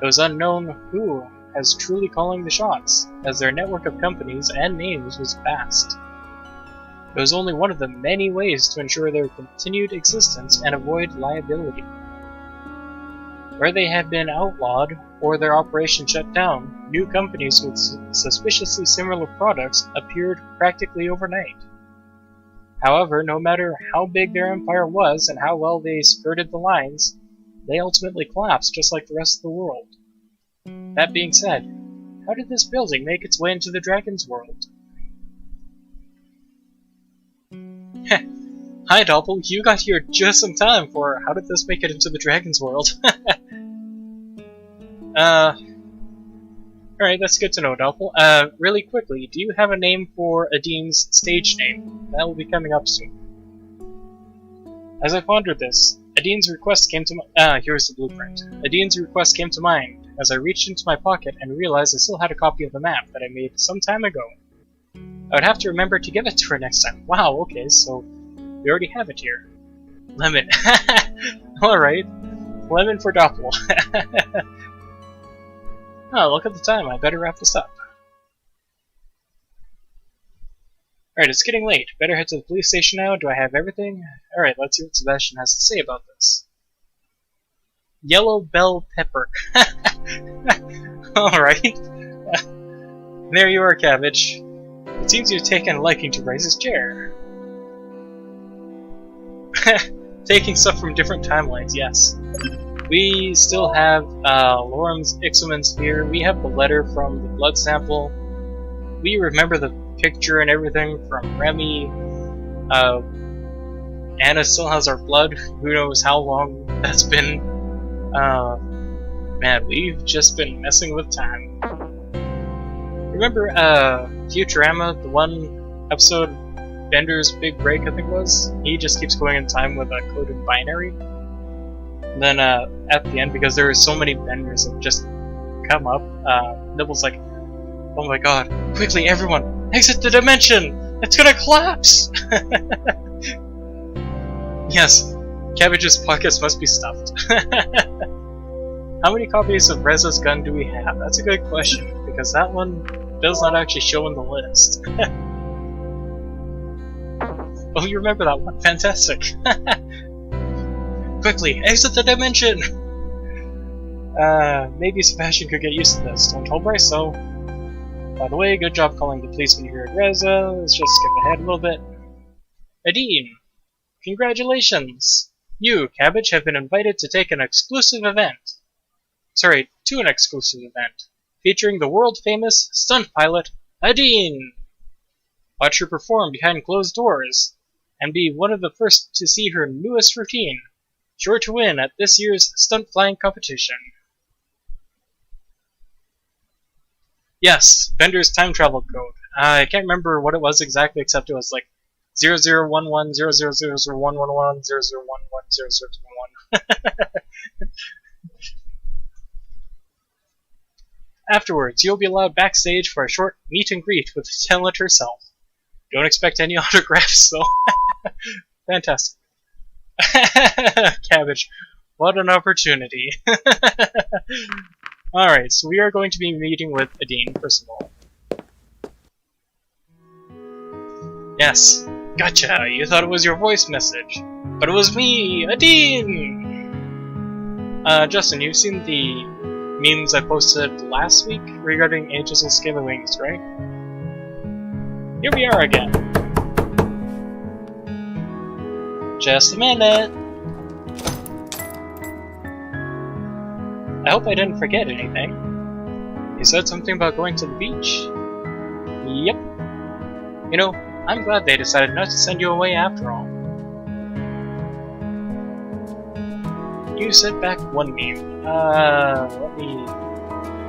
Speaker 1: It was unknown who was truly calling the shots, as their network of companies and names was vast. It was only one of the many ways to ensure their continued existence and avoid liability. Where they had been outlawed or their operation shut down, new companies with suspiciously similar products appeared practically overnight. However, no matter how big their empire was and how well they skirted the lines, they ultimately collapsed just like the rest of the world. That being said, how did this building make its way into the Dragon's world? Hi Doppel, you got here just in time for how did this make it into the Dragon's world? Alright, that's good to know, Doppel. Really quickly, do you have a name for Adine's stage name? That will be coming up soon. As I pondered this, Adine's request came to here's the blueprint. Adine's request came to mind as I reached into my pocket and realized I still had a copy of the map that I made some time ago. I would have to remember to give it to her next time. Wow, okay, so we already have it here. Lemon. Alright. Lemon for Doppel. Oh, look at the time. I better wrap this up. Alright, it's getting late. Better head to the police station now. Do I have everything? Alright, let's see what Sebastian has to say about this. Yellow bell pepper. Alright. There you are, Cabbage. It seems you've taken a liking to Rice's chair. Taking stuff from different timelines, yes. We still have Lorem's Ixoman's here. We have the letter from the blood sample. We remember the picture and everything from Remy. Anna still has our blood. Who knows how long that's been. Man, we've just been messing with time. Remember Futurama, the one episode, Bender's Big Break, I think it was? He just keeps going in time with a coded binary. And then at the end, because there are so many Benders that just come up, Nibble's like, oh my god, quickly everyone, exit the dimension! It's gonna collapse! Yes, Cabbage's pockets must be stuffed. How many copies of Reza's gun do we have? That's a good question, because that one does not actually show in the list. Oh, you remember that one? Fantastic! Quickly, exit the dimension! Maybe Sebastian could get used to this. Don't tell Bryce so. By the way, good job calling the policeman here at Reza. Let's just skip ahead a little bit. Adine! Congratulations! You, Cabbage, have been invited to take an exclusive event. Sorry, to an exclusive event. Featuring the world-famous stunt pilot, Adine! Watch her perform behind closed doors, and be one of the first to see her newest routine. Sure to win at this year's stunt flying competition. Yes, Bender's time travel code. I can't remember what it was exactly, except it was like 0011 000111 0011 Afterwards, you'll be allowed backstage for a short meet and greet with the talent herself. Don't expect any autographs, though. Fantastic. Cabbage, what an opportunity. Alright, so we are going to be meeting with Adine, first of all. Yes, gotcha, you thought it was your voice message. But it was me, Adine! Justin, you've seen the memes I posted last week regarding Ages of Scaly Wings, right? Here we are again. Just a minute. I hope I didn't forget anything. You said something about going to the beach? Yep. You know, I'm glad they decided not to send you away after all. You sent back one meme. Let me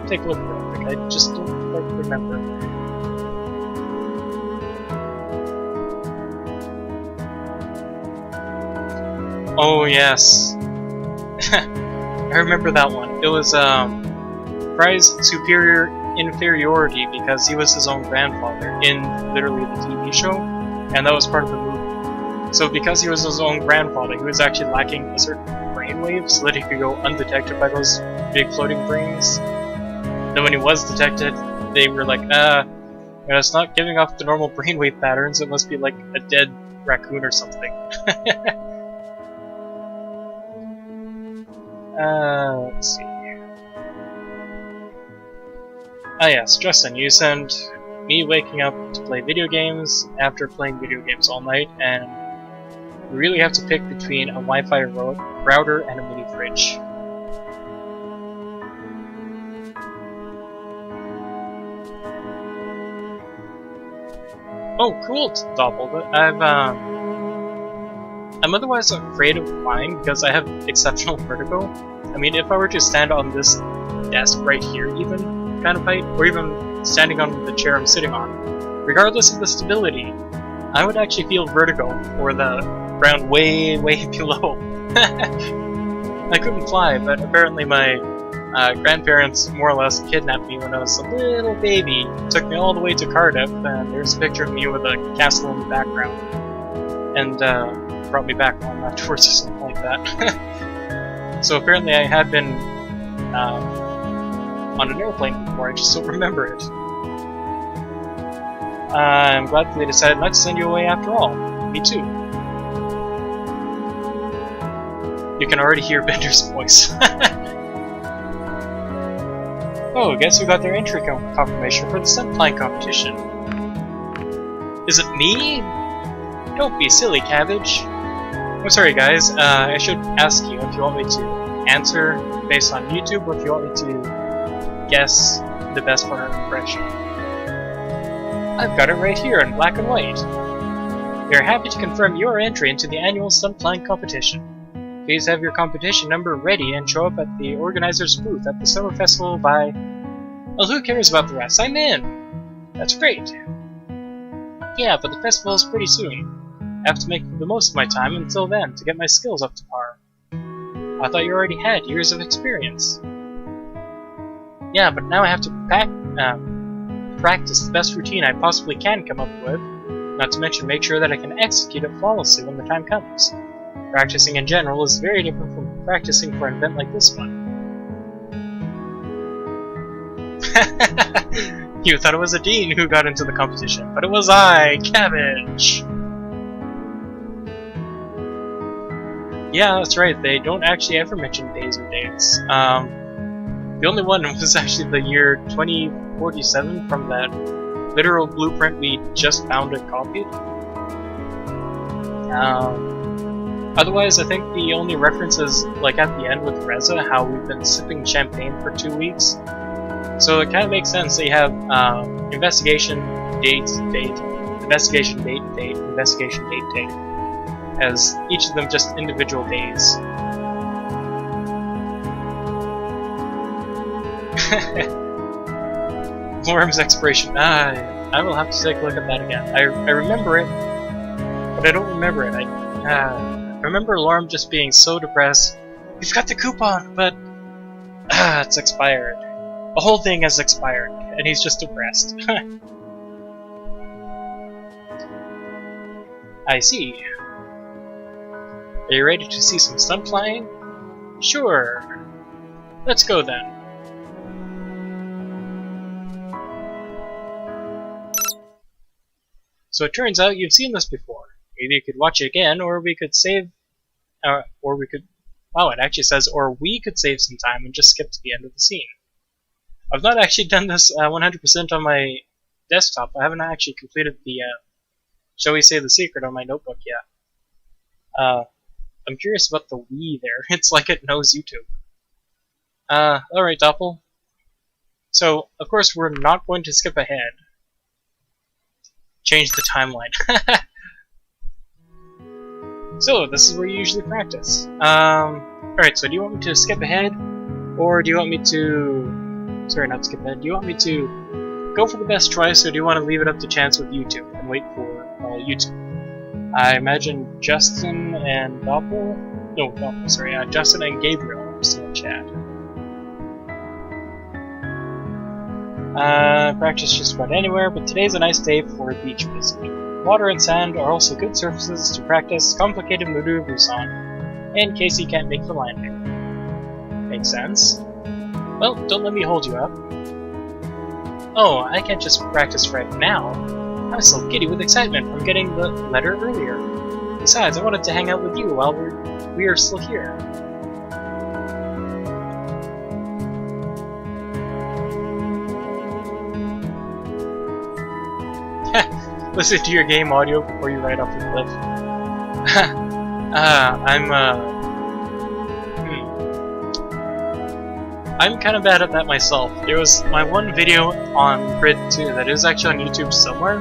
Speaker 1: take a look real quick. I just don't quite remember. Oh yes. I remember that one. It was Fry's superior inferiority because he was his own grandfather in literally the TV show, and that was part of the movie. So because he was his own grandfather, he was actually lacking a certain brainwave so that he could go undetected by those big floating brains. Then when he was detected, they were like, it's not giving off the normal brainwave patterns, it must be like a dead raccoon or something. Let's see. Ah yes, Justin, you sent me waking up to play video games after playing video games all night, and you really have to pick between a Wi-Fi router and a mini fridge. Oh, cool, Doppel. I'm otherwise afraid of flying because I have exceptional vertigo. I mean, if I were to stand on this desk right here even, kind of height, or even standing on the chair I'm sitting on, regardless of the stability, I would actually feel vertigo or the ground way, way below. I couldn't fly, but apparently my grandparents more or less kidnapped me when I was a little baby, took me all the way to Cardiff, and there's a picture of me with a castle in the background, and brought me back home afterwards or something like that. So apparently I had been on an airplane before, I just don't remember it. I'm glad they decided not to send you away after all. Me too. You can already hear Bender's voice. Oh, guess who got their entry confirmation for the stunt flying competition? Is it me? Don't be silly, Cabbage. I'm sorry guys, I should ask you if you want me to answer based on YouTube or if you want me to guess the best for her impression. I've got it right here in black and white. We are happy to confirm your entry into the annual stunt flying competition. Please have your competition number ready and show up at the organizer's booth at the summer festival by... Well, who cares about the rest? I'm in! That's great. Yeah, but the festival is pretty soon. I have to make the most of my time until then to get my skills up to par. I thought you already had years of experience. Yeah, but now I have to practice the best routine I possibly can come up with, not to mention make sure that I can execute it flawlessly when the time comes. Practicing in general is very different from practicing for an event like this one. You thought it was Adine who got into the competition, but it was I, Cabbage! Yeah, that's right, they don't actually ever mention days or dates. The only one was actually the year 2047 from that literal blueprint we just found and copied. Otherwise, I think the only reference is like at the end with Reza, how we've been sipping champagne for 2 weeks. So it kind of makes sense. They have investigation date, investigation date, investigation date, as each of them just individual days. Lorem's expiration. I will have to take a look at that again. I remember it, but I don't remember it. I remember Lorem just being so depressed. We've got the coupon, but it's expired. The whole thing has expired, and he's just depressed. I see. Are you ready to see some stunt flying? Sure. Let's go then. So it turns out you've seen this before. Maybe you could watch it again, or we could save... Wow, it actually says, or we could save some time and just skip to the end of the scene. I've not actually done this 100% on my desktop. I haven't actually completed the, shall we say, the secret on my notebook yet. I'm curious about the we there. It's like it knows YouTube. Alright, Doppel. So, of course, we're not going to skip ahead. change the timeline. So, this is where you usually practice. Alright, so do you want me to skip ahead? Or do you want me to... Sorry, not skip ahead. Do you want me to go for the best choice, or do you want to leave it up to chance with YouTube and wait for YouTube? I imagine Justin and Doppel... No, Doppel, sorry. Justin and Gabriel are still in chat. Practice just about anywhere, but today's a nice day for a beach visit. Water and sand are also good surfaces to practice complicated maneuvers on, in case you can't make the landing. Makes sense. Well, don't let me hold you up. Oh, I can't just practice right now. I'm still giddy with excitement from getting the letter earlier. Besides, I wanted to hang out with you while we are still here. Listen to your game audio before you ride off the cliff. I'm kind of bad at that myself. There was my one video on Grid 2 that is actually on YouTube somewhere,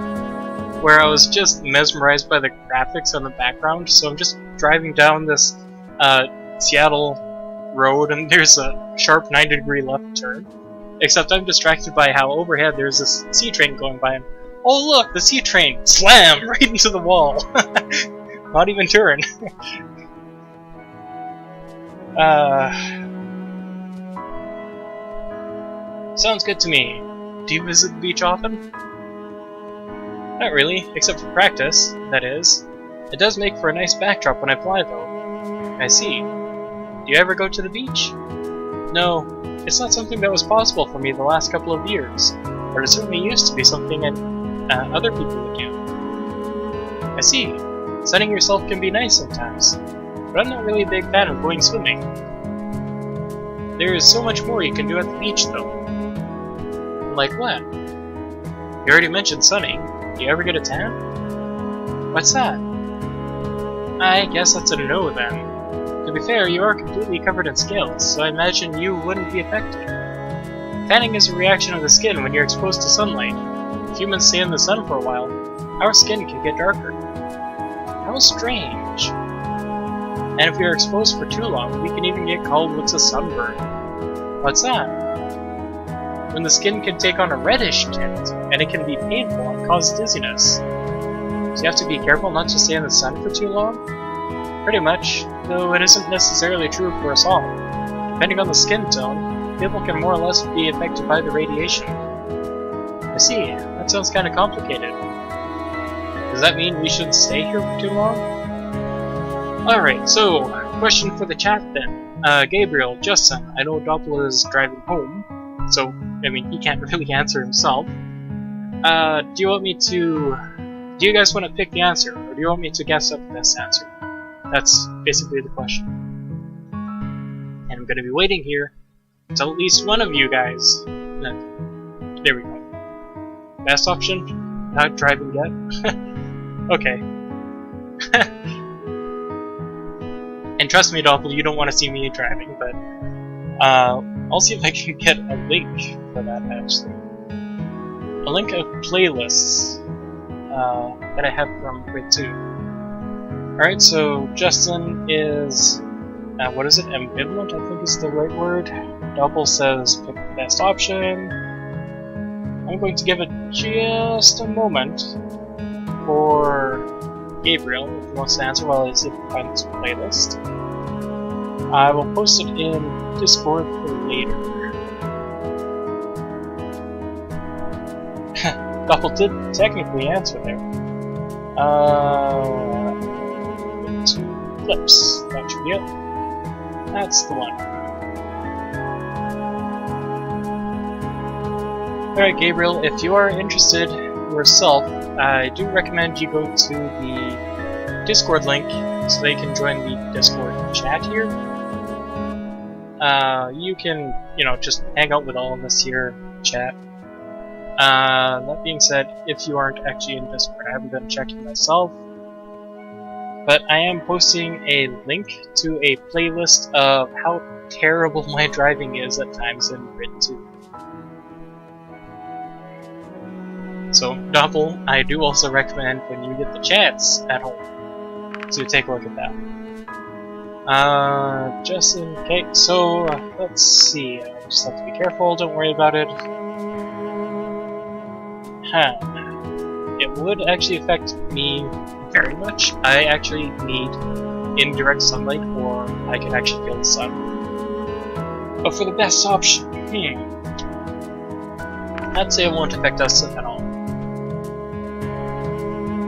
Speaker 1: where I was just mesmerized by the graphics on the background. So I'm just driving down this Seattle road, and there's a sharp 90-degree left turn. Except I'm distracted by how overhead there's this sea train going by, and oh look, the sea train! Slam! Right into the wall! Not even turn. Sounds good to me. Do you visit the beach often? Not really, except for practice, that is. It does make for a nice backdrop when I fly, though. I see. Do you ever go to the beach? No, it's not something that was possible for me the last couple of years, but it certainly used to be something other people would do. I see. Sunning yourself can be nice sometimes, but I'm not really a big fan of going swimming. There is so much more you can do at the beach, though. Like what? You already mentioned sunning. Do you ever get a tan? What's that? I guess that's a no then. To be fair, you are completely covered in scales, so I imagine you wouldn't be affected. Tanning is a reaction of the skin when you're exposed to sunlight. If humans stay in the sun for a while, our skin can get darker. How strange. And if we are exposed for too long, we can even get called what's a sunburn. What's that? When the skin can take on a reddish tint, and it can be painful and cause dizziness. So you have to be careful not to stay in the sun for too long? Pretty much, though it isn't necessarily true for us all. Depending on the skin tone, people can more or less be affected by the radiation. I see, that sounds kinda complicated. Does that mean we shouldn't stay here for too long? Alright, so, question for the chat then. Gabriel, Justin, I know Doppel is driving home, so, I mean, he can't really answer himself. Do you want me to... Do you guys want to pick the answer, or do you want me to guess up the best answer? That's basically the question. And I'm gonna be waiting here until at least one of you guys... There we go. Best option? Not driving yet? Okay. And trust me, Doppel, you don't want to see me driving, but... I'll see if I can get a link for that, actually. A link of playlists that I have from Grid 2. Alright, so Justin is... what is it? Ambivalent, I think is the right word. Doppel says pick the best option. I'm going to give it just a moment for Gabriel, if he wants to answer while I see if I can find this playlist. I will post it in Discord for later. Doppel did technically answer there. Two clips. That should be it. That's the one. Alright, Gabriel, if you are interested yourself, I do recommend you go to the Discord link so they can join the Discord chat here. You can, just hang out with all of us here, chat. That being said, if you aren't actually in Discord, I haven't been checking myself. But I am posting a link to a playlist of how terrible my driving is at times in Grid 2. So, Doppel, I do also recommend when you get the chance at home to take a look at that. Just in case. So, let's see. I just have to be careful, don't worry about it. It would actually affect me very much. I actually need indirect sunlight, or I can actually feel the sun. But for the best option, I'd say it won't affect us at all.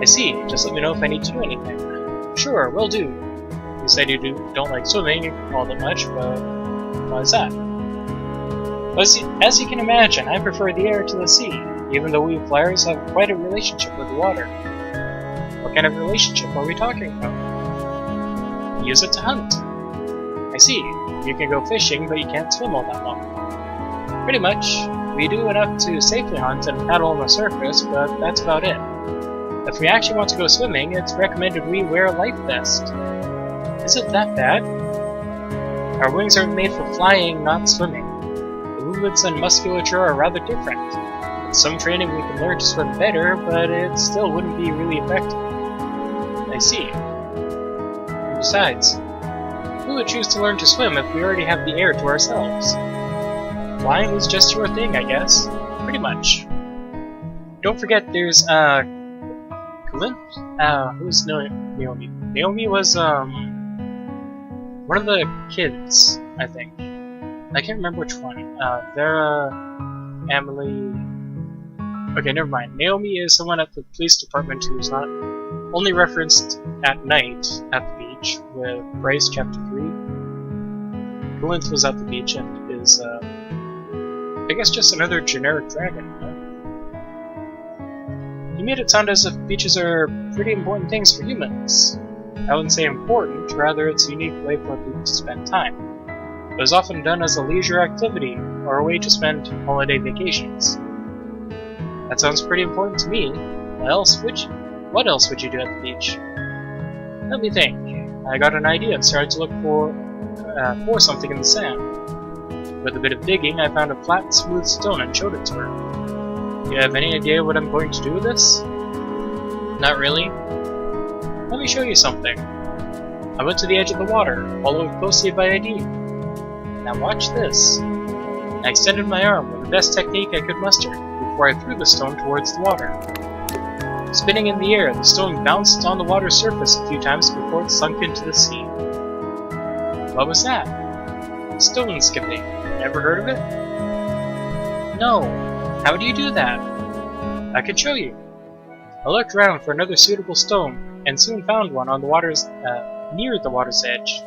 Speaker 1: I see. Just let me know if I need to do anything. Sure, will do. You said you don't like swimming all that much, but why is that? As you can imagine, I prefer the air to the sea, even though we flyers have quite a relationship with the water. What kind of relationship are we talking about? We use it to hunt. I see. You can go fishing, but you can't swim all that long. Pretty much. We do enough to safely hunt and paddle on the surface, but that's about it. If we actually want to go swimming, it's recommended we wear a life vest. Is it that bad? Our wings are made for flying, not swimming. The movements and musculature are rather different. With some training we can learn to swim better, but it still wouldn't be really effective. I see. And besides, who would choose to learn to swim if we already have the air to ourselves? Flying is just your thing, I guess. Pretty much. Don't forget there's, who's Naomi? Naomi was, one of the kids, I think. I can't remember which one. Vera, Emily... Okay, never mind. Naomi is someone at the police department who's not only referenced at night at the beach with Bryce chapter 3. Glynt was at the beach and is, I guess just another generic dragon, huh? You made it sound as if beaches are pretty important things for humans. I wouldn't say important, rather it's a unique way for people to spend time. It was often done as a leisure activity, or a way to spend holiday vacations. That sounds pretty important to me. What else would you do at the beach? Let me think. I got an idea and started to look for something in the sand. With a bit of digging, I found a flat, smooth stone and showed it to her. Do you have any idea what I'm going to do with this? Not really. Let me show you something. I went to the edge of the water, followed closely by Adine. Now watch this. I extended my arm with the best technique I could muster before I threw the stone towards the water. Spinning in the air, the stone bounced on the water's surface a few times before it sunk into the sea. What was that? Stone skipping. Ever heard of it? No. How do you do that? I can show you. I looked around for another suitable stone, and soon found one on the near the water's edge.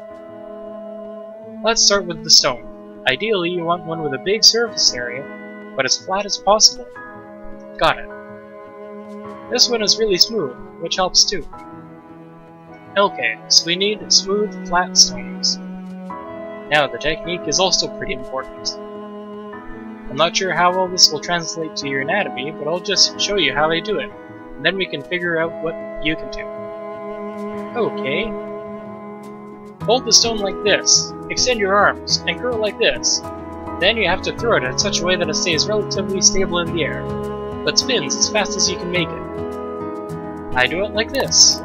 Speaker 1: Let's start with the stone. Ideally, you want one with a big surface area, but as flat as possible. Got it. This one is really smooth, which helps too. Okay, so we need smooth, flat stones. Now, the technique is also pretty important. I'm not sure how well this will translate to your anatomy, but I'll just show you how I do it, and then we can figure out what you can do. Okay. Hold the stone like this, extend your arms, and curl like this. Then you have to throw it in such a way that it stays relatively stable in the air, but spins as fast as you can make it. I do it like this.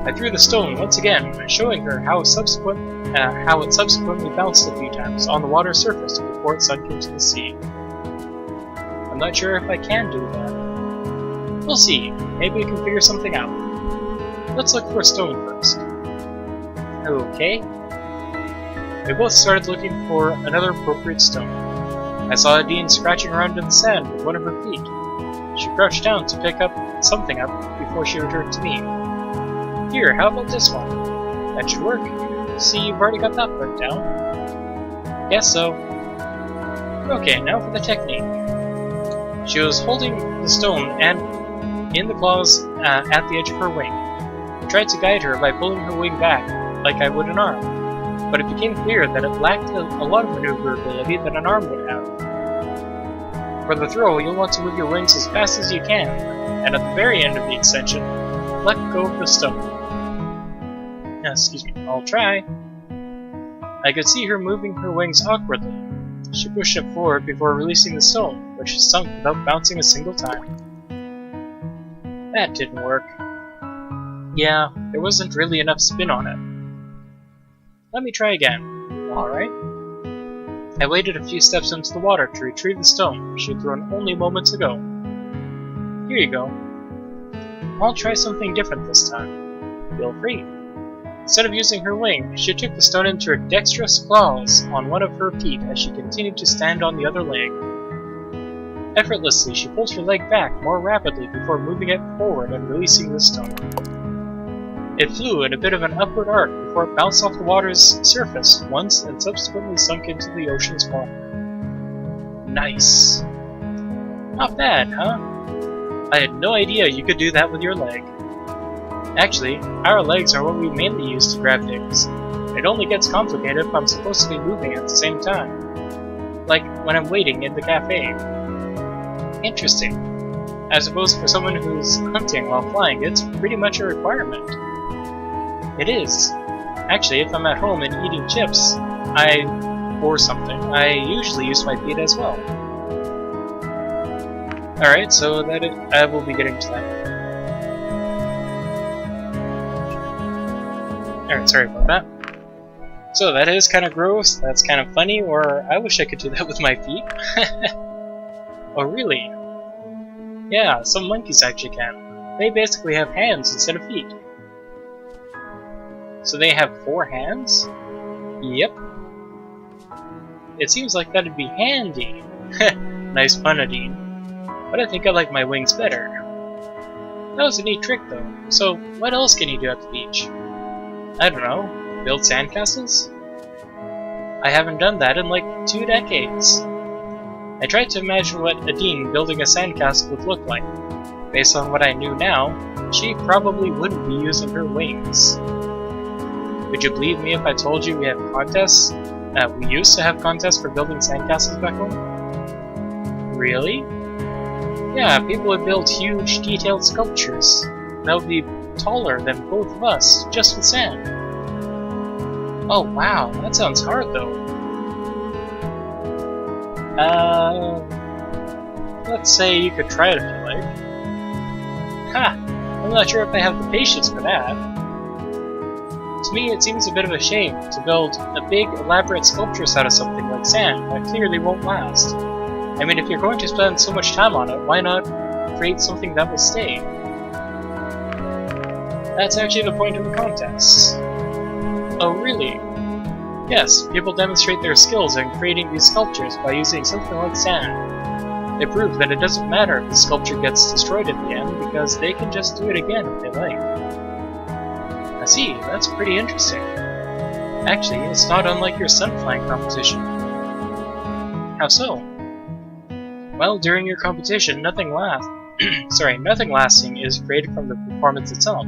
Speaker 1: I threw the stone once again, showing her how it subsequently bounced a few times on the water's surface before it sunk into the sea. I'm not sure if I can do that. We'll see. Maybe we can figure something out. Let's look for a stone first. Okay. We both started looking for another appropriate stone. I saw Adine scratching around in the sand with one of her feet. She crouched down to pick something up before she returned to me. Here, how about this one? That should work. See, you've already got that part down. Guess so. Okay, now for the technique. She was holding the stone and in the claws at the edge of her wing. I tried to guide her by pulling her wing back, like I would an arm, but it became clear that it lacked a lot of maneuverability that an arm would have. For the throw, you'll want to move your wings as fast as you can, and at the very end of the extension, let go of the stone. Excuse me, I'll try. I could see her moving her wings awkwardly. She pushed it forward before releasing the stone, which sunk without bouncing a single time. That didn't work. Yeah, there wasn't really enough spin on it. Let me try again. Alright. I waded a few steps into the water to retrieve the stone she'd thrown only moments ago. Here you go. I'll try something different this time. Feel free. Instead of using her wing, she took the stone into her dexterous claws on one of her feet as she continued to stand on the other leg. Effortlessly, she pulled her leg back more rapidly before moving it forward and releasing the stone. It flew in a bit of an upward arc before it bounced off the water's surface once and subsequently sunk into the ocean's water. Nice. Not bad, huh? I had no idea you could do that with your leg. Actually, our legs are what we mainly use to grab things. It only gets complicated if I'm supposed to be moving at the same time. Like when I'm waiting in the cafe. Interesting. I suppose for someone who's hunting while flying, it's pretty much a requirement. It is. Actually, if I'm at home and eating chips, or something, I usually use my feet as well. Alright, so I will be getting to that. Alright, sorry about that. So that is kind of gross, that's kind of funny, or I wish I could do that with my feet. Oh really? Yeah, some monkeys actually can. They basically have hands instead of feet. So they have 4 hands? Yep. It seems like that'd be handy. Nice pun, Adine. But I think I like my wings better. That was a neat trick though, so what else can you do at the beach? I don't know, build sandcastles? I haven't done that in like 2 decades. I tried to imagine what Adine building a sandcastle would look like. Based on what I knew now, she probably wouldn't be using her wings. Would you believe me if I told you we have contests? We used to have contests for building sandcastles back home? Really? Yeah, people would build huge, detailed sculptures that would be taller than both of us, just with sand. Oh wow, that sounds hard though. Let's say you could try it if you like. Ha! I'm not sure if I have the patience for that. To me, it seems a bit of a shame to build a big, elaborate sculptures out of something like sand that clearly won't last. I mean, if you're going to spend so much time on it, why not create something that will stay? That's actually the point of the contest. Oh, really? Yes, people demonstrate their skills in creating these sculptures by using something like sand. They prove that it doesn't matter if the sculpture gets destroyed at the end, because they can just do it again if they like. I see, that's pretty interesting. Actually, it's not unlike your sun flying competition. How so? Well, during your competition, nothing lasting is created from the performance itself.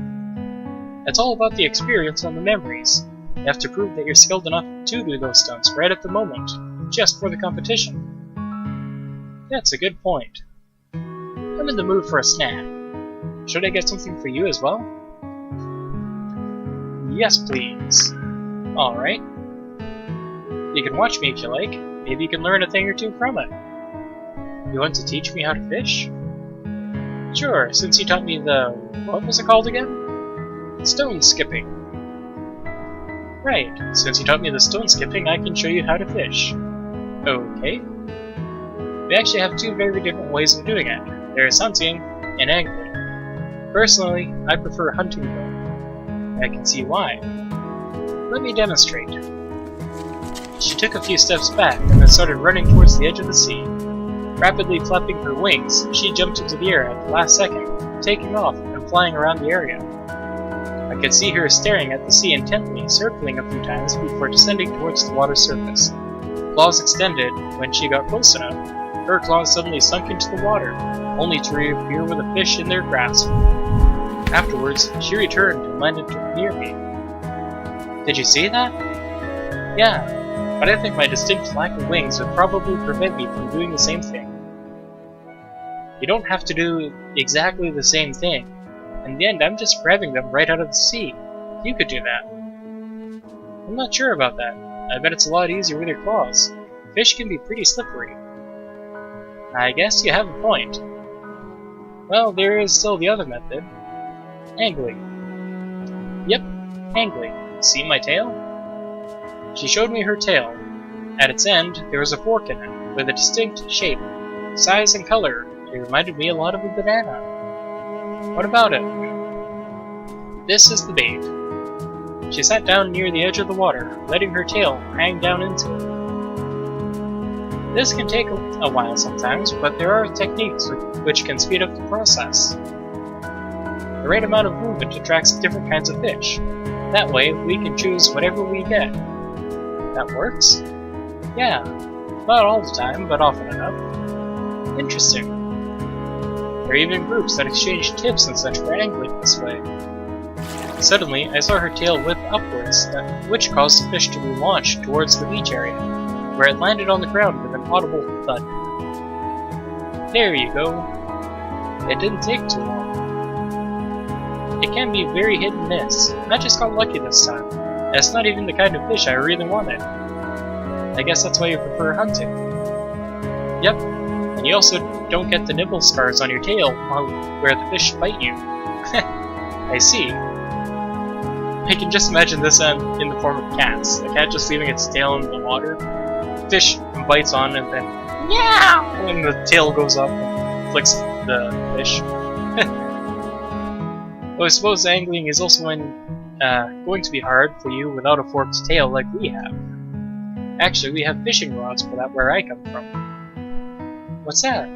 Speaker 1: It's all about the experience and the memories. You have to prove that you're skilled enough to do those stunts right at the moment, just for the competition. That's a good point. I'm in the mood for a snack. Should I get something for you as well? Yes, please. Alright. You can watch me if you like. Maybe you can learn a thing or two from it. You want to teach me how to fish? Sure, since you taught me the... what was it called again? Stone skipping. Right, since you taught me the stone skipping, I can show you how to fish. Okay. We actually have 2 very different ways of doing it. There's hunting and angling. Personally, I prefer hunting though. I can see why. Let me demonstrate. She took a few steps back and then started running towards the edge of the sea. Rapidly flapping her wings, she jumped into the air at the last second, taking off and flying around the area. I could see her staring at the sea intently, circling a few times before descending towards the water's surface. Claws extended. When she got close enough, her claws suddenly sunk into the water, only to reappear with a fish in their grasp. Afterwards, she returned and landed near me. Did you see that? Yeah, but I think my distinct lack of wings would probably prevent me from doing the same thing. You don't have to do exactly the same thing. In the end, I'm just grabbing them right out of the sea. You could do that. I'm not sure about that. I bet it's a lot easier with your claws. Fish can be pretty slippery. I guess you have a point. Well, there is still the other method. Angling. Yep, angling. See my tail? She showed me her tail. At its end, there was a fork in it, with a distinct shape, size, and color. It reminded me a lot of a banana. What about it? This is the bait. She sat down near the edge of the water, letting her tail hang down into it. This can take a while sometimes, but there are techniques which can speed up the process. The right amount of movement attracts different kinds of fish. That way, we can choose whatever we get. That works? Yeah, not all the time, but often enough. Interesting. There are even groups that exchange tips and such for angling this way. Suddenly, I saw her tail whip upwards, which caused the fish to be launched towards the beach area, where it landed on the ground with an audible thud. There you go. It didn't take too long. It can be very hit and miss. I just got lucky this time, and it's not even the kind of fish I really wanted. I guess that's why you prefer hunting. Yep, and you also don't get the nibble scars on your tail where the fish bite you. I see. I can just imagine this in the form of cats. The cat just leaving its tail in the water. Fish bites on and then meow, and the tail goes up and flicks the fish. Well, I suppose angling is also going to be hard for you without a forked tail like we have. Actually, we have fishing rods for that where I come from. What's that?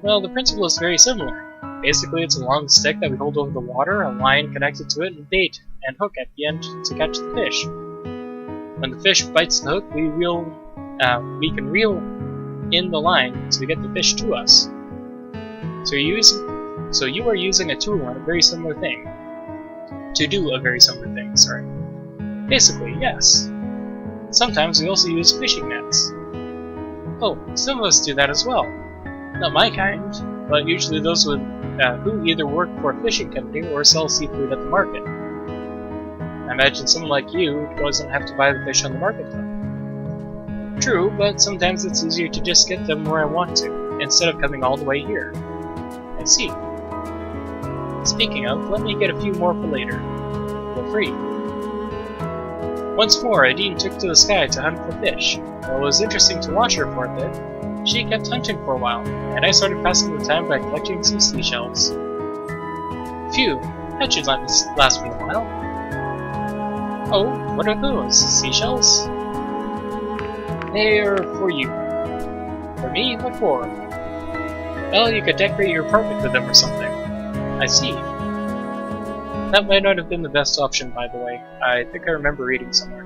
Speaker 1: Well, the principle is very similar. Basically, it's a long stick that we hold over the water, a line connected to it, and bait and hook at the end to catch the fish. When the fish bites the hook, we can reel in the line to get the fish to us. So you are using a tool on a very similar thing. To do a very similar thing, sorry. Basically, yes. Sometimes we also use fishing nets. Oh, some of us do that as well. Not my kind, but usually those who either work for a fishing company or sell seafood at the market. I imagine someone like you doesn't have to buy the fish on the market though. True, but sometimes it's easier to just get them where I want to, instead of coming all the way here. I see. Speaking of, let me get a few more for later. Feel free. Once more, Adine took to the sky to hunt for fish. While it was interesting to watch her for a bit, she kept hunting for a while, and I started passing the time by collecting some seashells. Phew, that should last me a while. Oh, what are those? Seashells? They are for you. For me? What for? Well, you could decorate your apartment with them or something. I see. That might not have been the best option, by the way. I think I remember reading somewhere.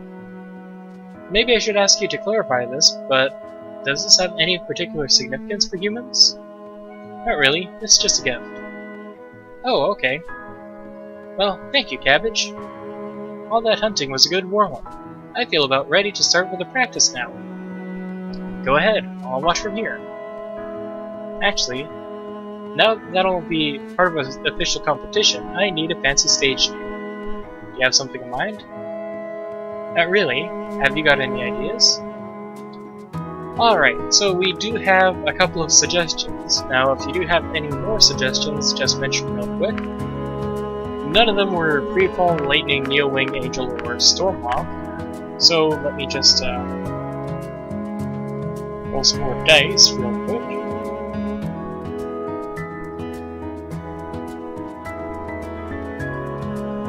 Speaker 1: Maybe I should ask you to clarify this, but does this have any particular significance for humans? Not really, it's just a gift. Oh, okay. Well, thank you, Cabbage. All that hunting was a good warm-up. I feel about ready to start with the practice now. Go ahead, I'll watch from here. Actually, now that'll be part of an official competition, I need a fancy stage name. Do you have something in mind? Not really. Have you got any ideas? Alright, so we do have a couple of suggestions. Now, if you do have any more suggestions, just mention real quick. None of them were Freefall, Lightning, Neowing, Angel, or Stormhawk. So let me just roll some more dice real quick.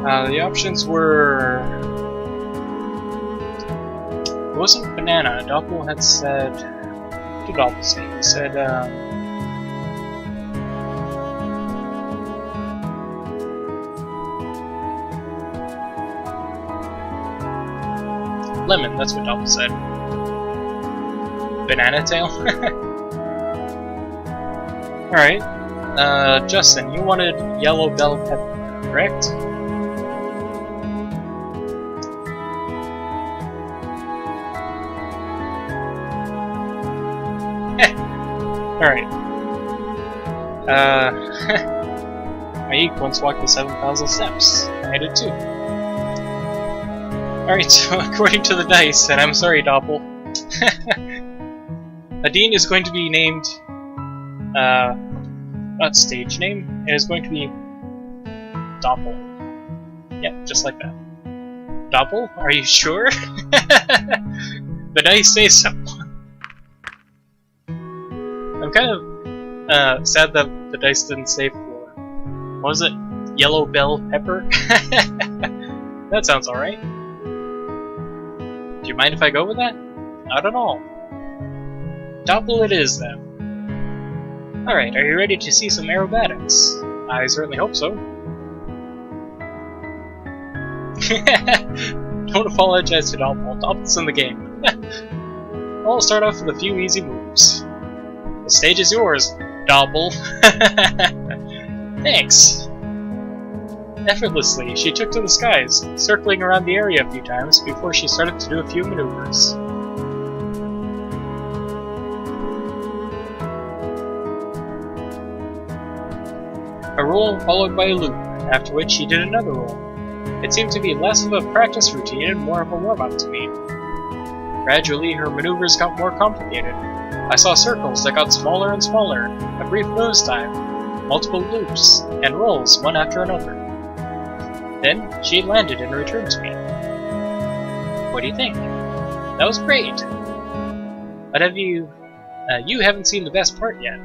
Speaker 1: The options were... It wasn't banana. Doppel had said... What did Doppel say? He said, lemon, that's what Doppel said. Banana tail? Alright. Justin, you wanted yellow bell pepper, correct? Alright. My Eek once walked the 7,000 steps. I did too. Alright, so according to the dice, and I'm sorry, Doppel, Adine is going to be named Not stage name. It is going to be Doppel. Yep, just like that. Doppel? Are you sure? But now you say so. I'm kind of sad that the dice didn't say for, what was it? Yellow bell pepper? That sounds alright. Do you mind if I go with that? Not at all. Doppel it is then. Alright, are you ready to see some aerobatics? I certainly hope so. Don't apologize to Doppel. Doppel's in the game. I'll start off with a few easy moves. The stage is yours, Doppel. Thanks. Effortlessly, she took to the skies, circling around the area a few times before she started to do a few maneuvers. A roll followed by a loop, after which she did another roll. It seemed to be less of a practice routine and more of a warm-up to me. Gradually, her maneuvers got more complicated. I saw circles that got smaller and smaller, a brief nosedive, multiple loops, and rolls one after another. Then, she landed and returned to me. What do you think? That was great! But have you haven't seen the best part yet.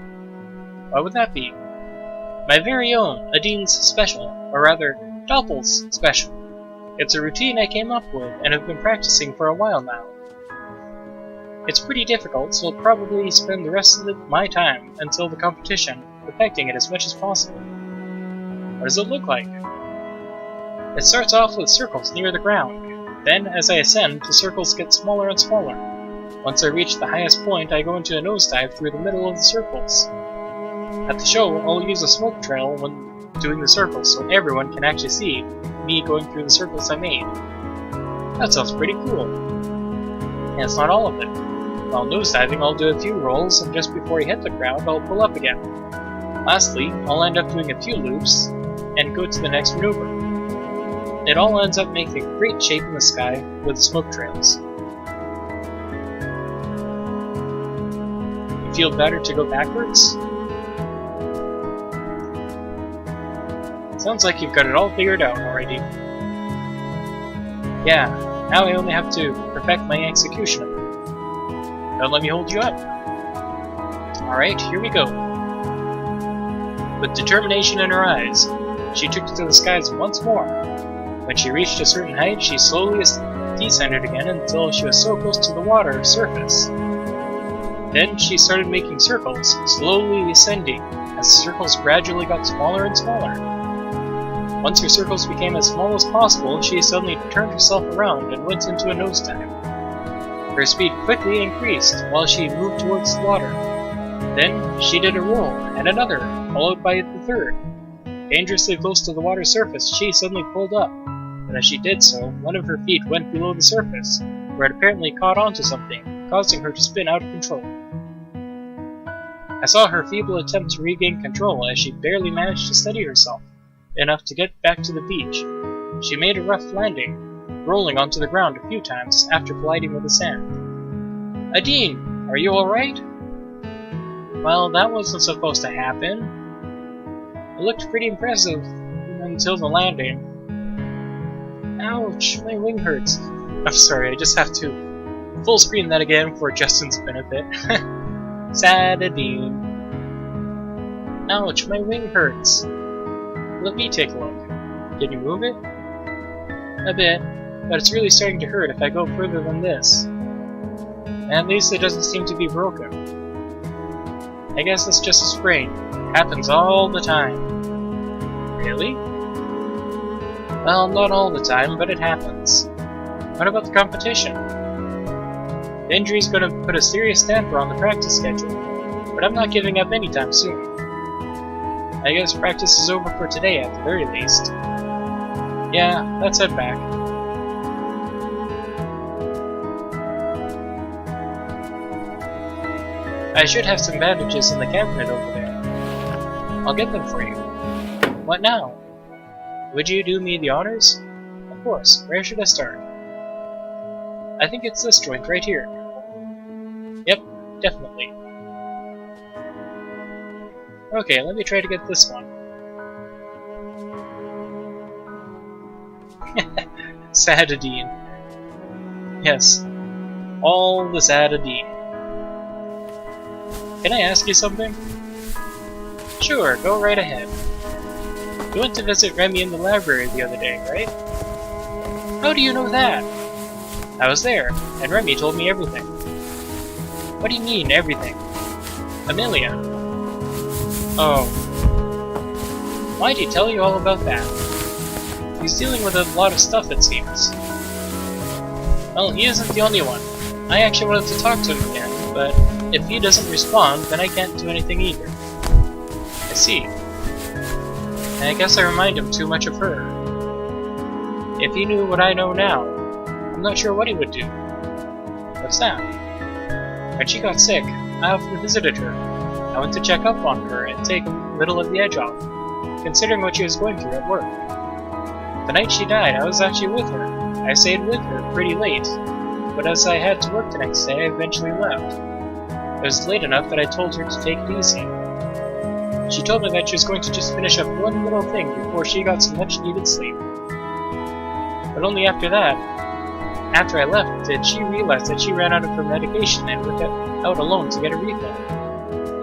Speaker 1: What would that be? My very own Adine's special, or rather, Doppel's special. It's a routine I came up with and have been practicing for a while now. It's pretty difficult, so I'll probably spend the rest of my time until the competition perfecting it as much as possible. What does it look like? It starts off with circles near the ground. Then, as I ascend, the circles get smaller and smaller. Once I reach the highest point, I go into a nosedive through the middle of the circles. At the show, I'll use a smoke trail when doing the circles so everyone can actually see me going through the circles I made. That sounds pretty cool. And it's not all of it. While nosediving, I'll do a few rolls, and just before I hit the ground, I'll pull up again. Lastly, I'll end up doing a few loops and go to the next maneuver. It all ends up making a great shape in the sky with the smoke trails. You feel better to go backwards? Sounds like you've got it all figured out already. Yeah, now I only have to perfect my execution of it. Don't let me hold you up. Alright, here we go. With determination in her eyes, she took to the skies once more. When she reached a certain height, she slowly descended again until she was so close to the water surface. Then she started making circles, slowly ascending, as the circles gradually got smaller and smaller. Once her circles became as small as possible, she suddenly turned herself around and went into a nosedive. Her speed quickly increased while she moved towards the water. Then she did a roll, and another, followed by the third. Dangerously close to the water surface, she suddenly pulled up, and as she did so, one of her feet went below the surface, where it apparently caught onto something, causing her to spin out of control. I saw her feeble attempt to regain control as she barely managed to steady herself enough to get back to the beach. She made a rough landing, rolling onto the ground a few times after colliding with the sand. Adine, are you alright? Well, that wasn't supposed to happen. It looked pretty impressive until the landing. Ouch, my wing hurts. I'm sorry, I just have to full screen that again for Justin's benefit. Sad Adine. Ouch, my wing hurts. Let me take a look. Can you move it? A bit, but it's really starting to hurt if I go further than this. At least it doesn't seem to be broken. I guess it's just a sprain. Happens all the time. Really? Well, not all the time, but it happens. What about the competition? The injury's gonna put a serious damper on the practice schedule, but I'm not giving up anytime soon. I guess practice is over for today at the very least. Yeah, let's head back. I should have some bandages in the cabinet over there. I'll get them for you. What now? Would you do me the honors? Of course, where should I start? I think it's this joint right here. Yep, definitely. Okay, let me try to get this one. Sad Adine. Yes. All the sad Adine. Can I ask you something? Sure, go right ahead. You went to visit Remy in the library the other day, right? How do you know that? I was there, and Remy told me everything. What do you mean, everything? Amelia. Oh. Why'd he tell you all about that? He's dealing with a lot of stuff, it seems. Well, he isn't the only one. I actually wanted to talk to him again, but if he doesn't respond, then I can't do anything either. I see. And I guess I remind him too much of her. If he knew what I know now, I'm not sure what he would do. What's that? When she got sick, I often visited her. I went to check up on her and take a little of the edge off, considering what she was going through at work. The night she died, I was actually with her. I stayed with her pretty late, but as I had to work the next day, I eventually left. It was late enough that I told her to take it easy. She told me that she was going to just finish up one little thing before she got some much-needed sleep. But only after that, after I left, did she realize that she ran out of her medication and went out alone to get a refill.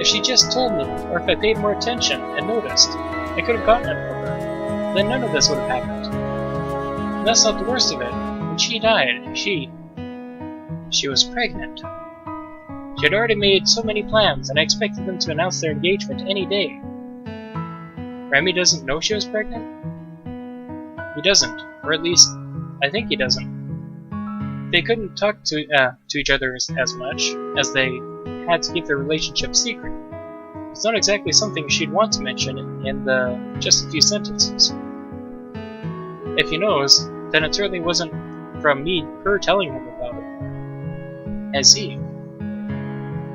Speaker 1: If she just told me, or if I paid more attention and noticed, I could have gotten it from her. Then none of this would have happened. And that's not the worst of it. When she died, she was pregnant. She had already made so many plans, and I expected them to announce their engagement any day. Remy doesn't know she was pregnant? He doesn't, or at least, I think he doesn't. They couldn't talk to each other as much, as they had to keep their relationship secret. It's not exactly something she'd want to mention in just a few sentences. If he knows, then it certainly wasn't from her telling him about it. I see.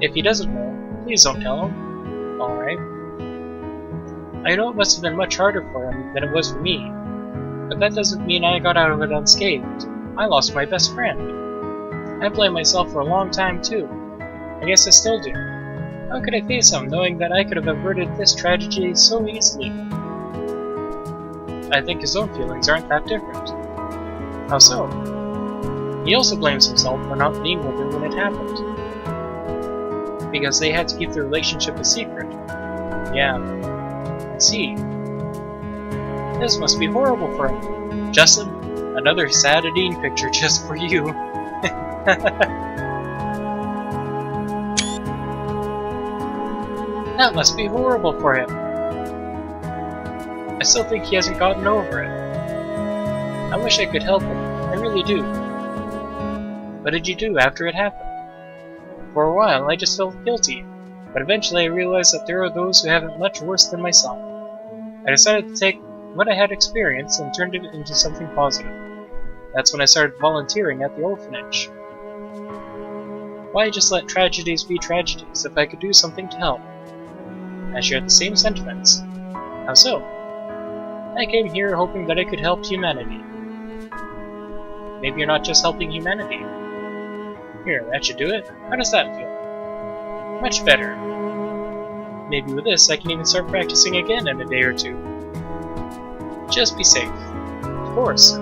Speaker 1: If he doesn't know, please don't tell him. Alright. I know it must have been much harder for him than it was for me, but that doesn't mean I got out of it unscathed. I lost my best friend. I blamed myself for a long time too. I guess I still do. How could I face him knowing that I could have averted this tragedy so easily? I think his own feelings aren't that different. How so? He also blames himself for not being with her when it happened. Because they had to keep their relationship a secret. Yeah, I see. This must be horrible for him. Justin, another sad Adine picture just for you. That must be horrible for him. I still think he hasn't gotten over it. I wish I could help him, I really do. What did you do after it happened? For a while, I just felt guilty, but eventually I realized that there are those who have it much worse than myself. I decided to take what I had experienced and turned it into something positive. That's when I started volunteering at the orphanage. Why just let tragedies be tragedies if I could do something to help? I shared the same sentiments. How so? I came here hoping that I could help humanity. Maybe you're not just helping humanity. Here, that should do it. How does that feel? Much better. Maybe with this I can even start practicing again in a day or two. Just be safe. Of course.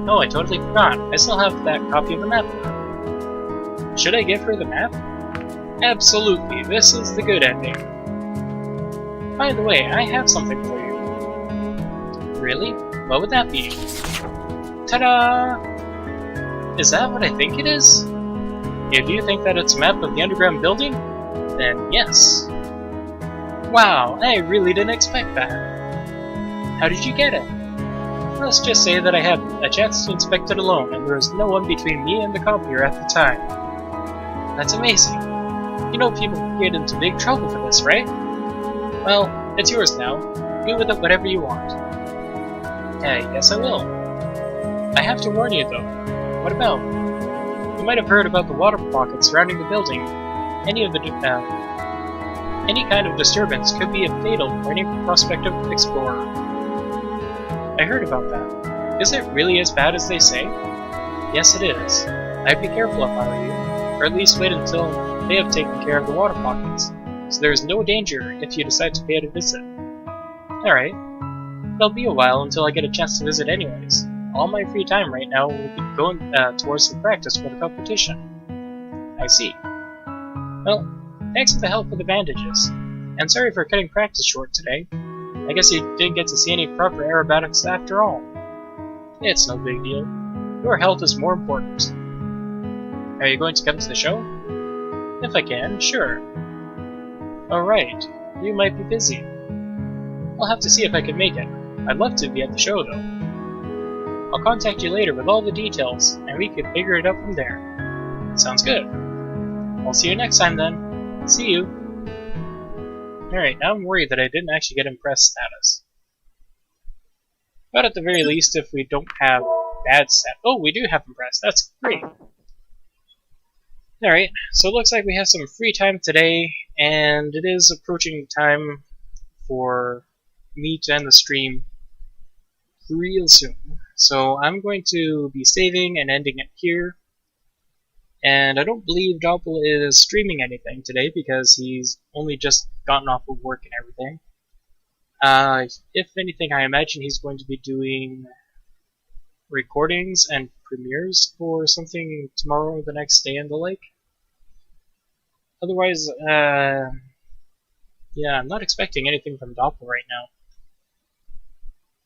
Speaker 1: Oh, I totally forgot. I still have that copy of the map. Should I give her the map? Absolutely, this is the good ending. By the way, I have something for you. Really? What would that be? Ta-da! Is that what I think it is? If you think that it's a map of the underground building, then yes. Wow, I really didn't expect that. How did you get it? Let's just say that I had a chance to inspect it alone, and there was no one between me and the copier at the time. That's amazing. You know people can get into big trouble for this, right? Well, it's yours now. Do with it whatever you want. Yes, I will. I have to warn you, though. What about? You might have heard about the water pockets surrounding the building. Any kind of disturbance could be fatal for any prospective explorer. I heard about that. Is it really as bad as they say? Yes, it is. I'd be careful if I were you, or at least wait until they have taken care of the water pockets, so there's no danger if you decide to pay it a visit. Alright. It'll be a while until I get a chance to visit anyways. All my free time right now will be going towards the practice for the competition. I see. Well, thanks for the help with the bandages. And sorry for cutting practice short today. I guess you didn't get to see any proper aerobatics after all. It's no big deal. Your health is more important. Are you going to come to the show? If I can, sure. Alright, you might be busy. I'll have to see if I can make it. I'd love to be at the show though. I'll contact you later with all the details, and we can figure it out from there. Sounds good. I'll see you next time then. See you. Alright, now I'm worried that I didn't actually get impressed status. But at the very least, if we don't have bad stat— oh, we do have impressed. That's great. Alright, so it looks like we have some free time today, and it is approaching time for me to end the stream real soon. So I'm going to be saving and ending it here. And I don't believe Doppel is streaming anything today because he's only just gotten off of work and everything. If anything, I imagine he's going to be doing recordings and premieres for something tomorrow or the next day and the like. Otherwise, yeah, I'm not expecting anything from Doppel right now.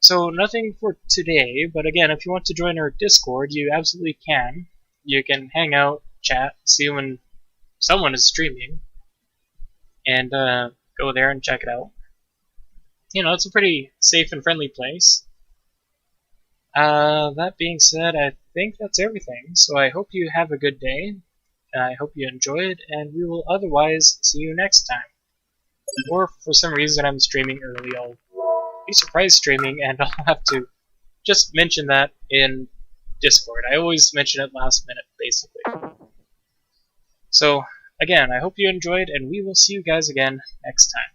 Speaker 1: So nothing for today, but again, if you want to join our Discord, you absolutely can. You can hang out, chat, see when someone is streaming, and go there and check it out. You know, it's a pretty safe and friendly place. That being said, I think that's everything, so I hope you have a good day. I hope you enjoyed, and we will otherwise see you next time. Or if for some reason I'm streaming early, I'll be surprise streaming, and I'll have to just mention that in Discord. I always mention it last minute, basically. So, again, I hope you enjoyed, and we will see you guys again next time.